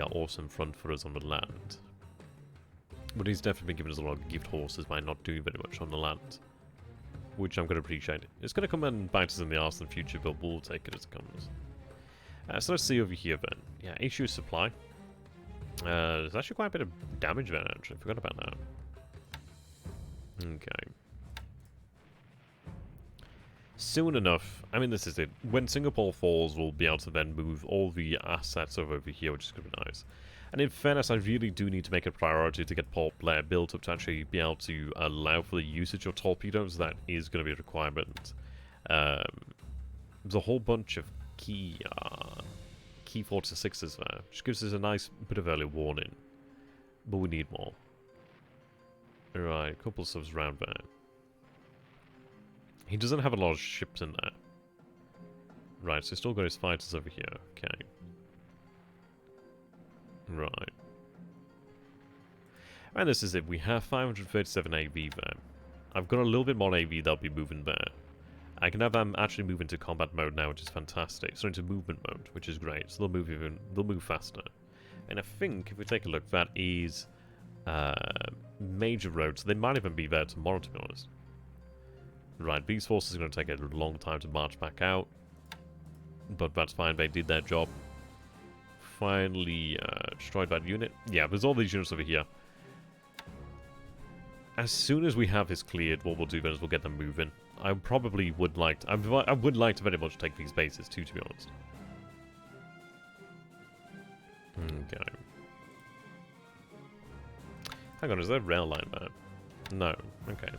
awesome front for us on the land. But he's definitely been giving us a lot of gift horses by not doing very much on the land, which I'm going to appreciate. It's going to come and bite us in the arse in the future, but we'll take it as it comes. So let's see over here then. Yeah, issue supply. There's actually quite a bit of damage there, actually. I forgot about that. Okay. Soon enough, I mean this is it. When Singapore falls, we'll be able to then move all the assets over here, which is going to be nice. And in fairness, I really do need to make a priority to get Port Blair built up to actually be able to allow for the usage of torpedoes. That is going to be a requirement. There's a whole bunch of key 46s there, which gives us a nice bit of early warning. But we need more. Alright, a couple of subs around there. He doesn't have a lot of ships in there. Right, so he's still got his fighters over here. Okay. Right. And this is it. We have 537 AV there. I've got a little bit more AV that'll be moving there. I can have them actually move into combat mode now, which is fantastic. So into movement mode, which is great. So they'll move faster. And I think if we take a look, that is major roads. So they might even be there tomorrow, to be honest. Right, these forces are going to take a long time to march back out. But that's fine, they did their job. Finally destroyed that unit. Yeah, there's all these units over here. As soon as we have this cleared, what we'll do then is we'll get them moving. I probably would like to, I would like to very much take these bases too, to be honest. Okay. Hang on, is there a rail line there? No. Okay.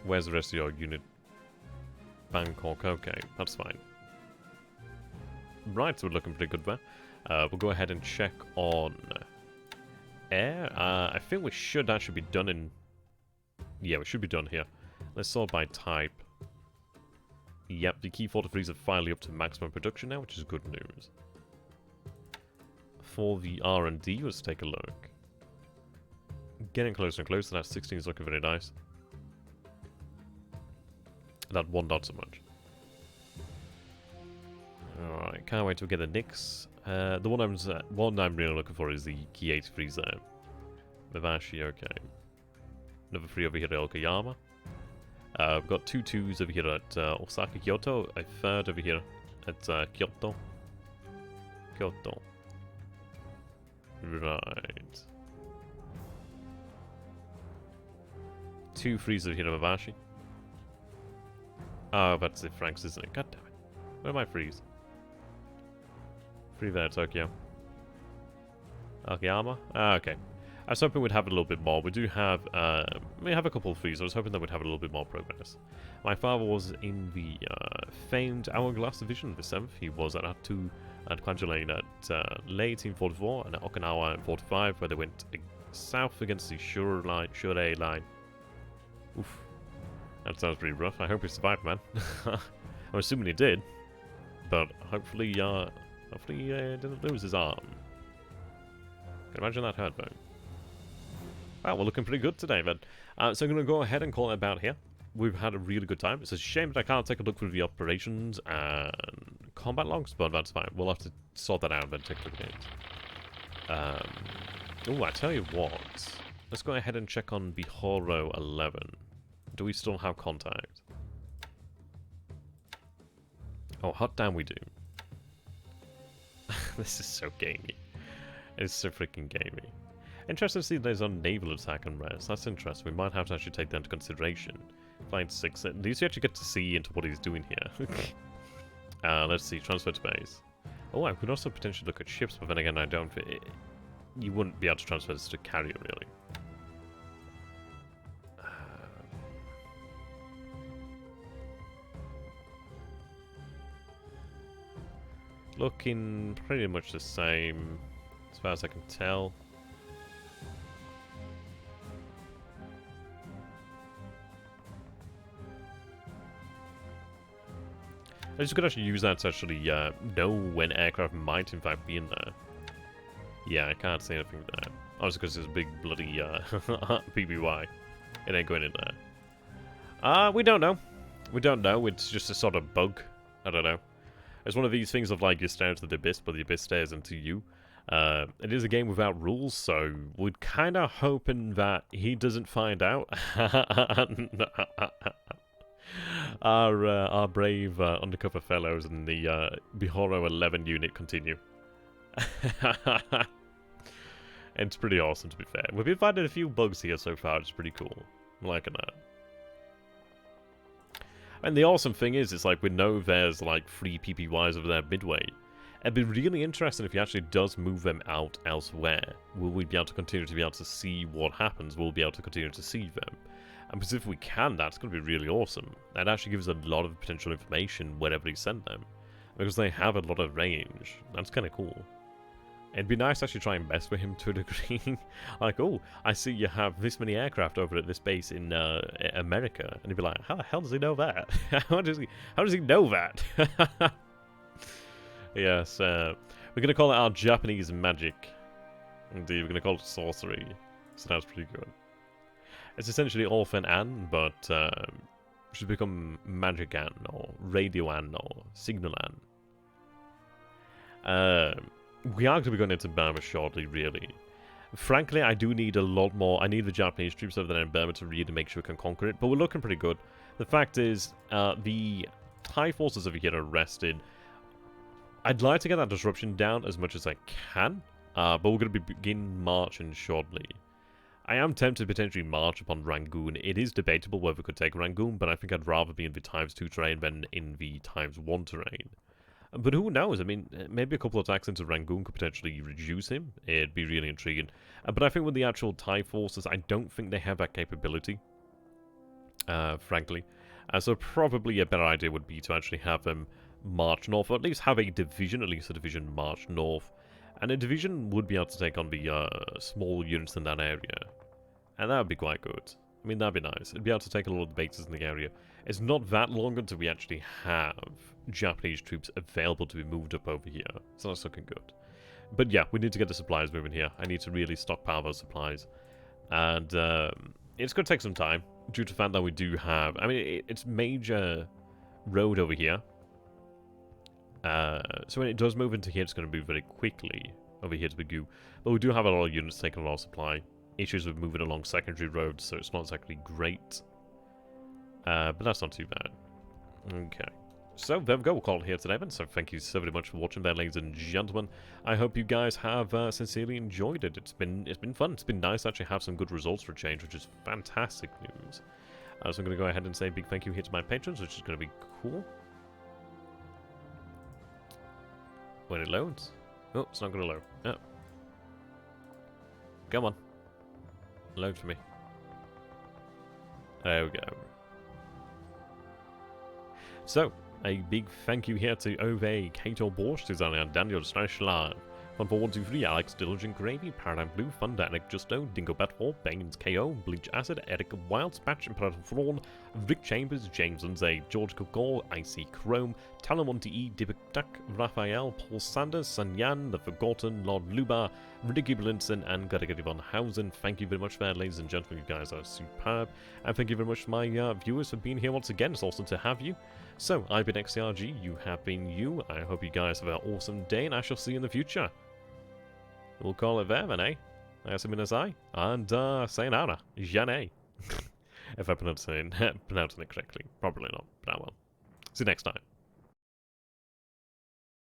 Where's the rest of your unit? Bangkok, okay, that's fine. Right, so we're looking pretty good there. We'll go ahead and check on air. I think we should actually be done in... Yeah, we should be done here. Let's sort by type. Yep, the key 43s are finally up to maximum production now, which is good news. For the R&D, let's take a look. Getting closer and closer, that 16 is looking very nice. That one not so much. Alright, can't wait to get the Nix. The one I'm really looking for is the key 83s there. Mavashi, okay. Another 3 over here at Okayama. We've got 2 2s over here at Osaka, Kyoto. A 3rd over here at Kyoto. Kyoto. Right. 2 3s over here at Mavashi. Oh, that's the Franks, isn't it? God damn it. Where are my frees? Free there, Tokyo. Okayama? Ah, okay. I was hoping we'd have a little bit more. We do have, we have a couple of frees. I was hoping that we'd have a little bit more progress. My father was in the famed Hourglass Division, the 7th. He was at Atu and Kwanjulain at late 1844 and at Okinawa in 45, where they went south against the Shure line. Oof. That sounds pretty rough. I hope he survived, man. I'm assuming he did, but hopefully he didn't lose his arm. Can imagine that hurt, though. Wow, we're looking pretty good today, then. So I'm going to go ahead and call it about here. We've had a really good time. It's a shame that I can't take a look through the operations and combat logs, but that's fine. We'll have to sort that out and then take a look at it. Oh, I tell you what. Let's go ahead and check on Bihoro 11. Do we still have contact? Oh, hot damn we do. This is so gamey. It's so freaking gamey. Interesting to see there's a naval attack on rest. That's interesting. We might have to actually take that into consideration. Flight 6. At least you actually get to see into what he's doing here. Let's see. Transfer to base. Oh, I could also potentially look at ships, but then again, I don't. You wouldn't be able to transfer this to carrier, really. Looking pretty much the same, as far as I can tell. I just could actually use that to actually know when aircraft might in fact be in there. Yeah, I can't see anything there. Obviously because there's a big bloody PBY. It ain't going in there. We don't know. We don't know. It's just a sort of bug. I don't know. It's one of these things of like you stare into the abyss, but the abyss stares into you. It is a game without rules, so we're kind of hoping that he doesn't find out. Our brave undercover fellows in the Bihoro 11 unit continue. It's pretty awesome, to be fair. We've been finding a few bugs here so far, it's pretty cool. I'm liking that. And the awesome thing is, it's like we know there's like 3 PPYs over there midway. It'd be really interesting if he actually does move them out elsewhere. Will we be able to continue to be able to see what happens? Will we be able to continue to see them? And because if we can, that's going to be really awesome. That actually gives a lot of potential information wherever he sent them. Because they have a lot of range. That's kind of cool. It'd be nice to actually try and mess with him to a degree. Like, oh, I see you have this many aircraft over at this base in America. And he'd be like, how the hell does he know that? how does he know that? Yes, we're going to call it our Japanese magic. Indeed, we're going to call it sorcery. So that's pretty good. It's essentially Orphan Ann, but should become Magic Ann, or Radio Ann, or Signal Ann. We are going to be going into Burma shortly, really. Frankly, I do need a lot more. I need the Japanese troops over there in Burma to really make sure we can conquer it, but we're looking pretty good. The fact is, the Thai forces over here are rested. I'd like to get that disruption down as much as I can, but we're going to begin marching shortly. I am tempted to potentially march upon Rangoon. It is debatable whether we could take Rangoon, but I think I'd rather be in the ×2 terrain than in the ×1 terrain. But who knows? I mean, maybe a couple of attacks into Rangoon could potentially reduce him. It'd be really intriguing. But I think with the actual Thai forces, I don't think they have that capability, frankly. So probably a better idea would be to actually have them march north, or at least have a division, march north. And a division would be able to take on the small units in that area. And that would be quite good. I mean, that'd be nice. It'd be able to take a lot of the bases in the area. It's not that long until we actually have Japanese troops available to be moved up over here. So that's looking good. But yeah, we need to get the supplies moving here. I need to really stockpile those supplies. And it's going to take some time, due to the fact that we do have... I mean, it's major road over here. So when it does move into here, it's going to move very quickly over here to Bagu. But we do have a lot of units taking a lot of supply. Issues with moving along secondary roads, so it's not exactly great. But that's not too bad. Okay. So there we go, we'll call it here today then. So thank you so very much for watching there, ladies and gentlemen. I hope you guys have sincerely enjoyed it. It's been fun. It's been nice to actually have some good results for a change, which is fantastic news. So I'm going to go ahead and say a big thank you here to my patrons, which is going to be cool. When it loads. Oh, it's not going to load. Oh. Come on. Load for me. There we go. So, a big thank you here to Ove Cato Borsheim, Susana, Daniel, Stanislav, Fun4123, Alex, Diligent Gravy, paradigmblue, Thunder, Erkkijuusto, Dingo Bat4, baines, KO, BLeAcHACiD, Eric Wild, spacht, Imperator Thrawn, Rick Chambers, James Lindsay, George Kilgore, Iceycrome, Talon1TE, deepicduck, Raphael, Paul Sanders, SunYan, The Forgotten, Lord Luba, Blinson, and Gregory VanHouten. Thank you very much for that, ladies and gentlemen. You guys are superb. And thank you very much to my viewers for being here once again. It's awesome to have you. So, I've been XCRG, you have been you. I hope you guys have an awesome day, and I shall see you in the future. We'll call it there then, eh? Minasai, and sayonara, Jane. If I'm pronouncing it correctly. Probably not, but I will. See you next time.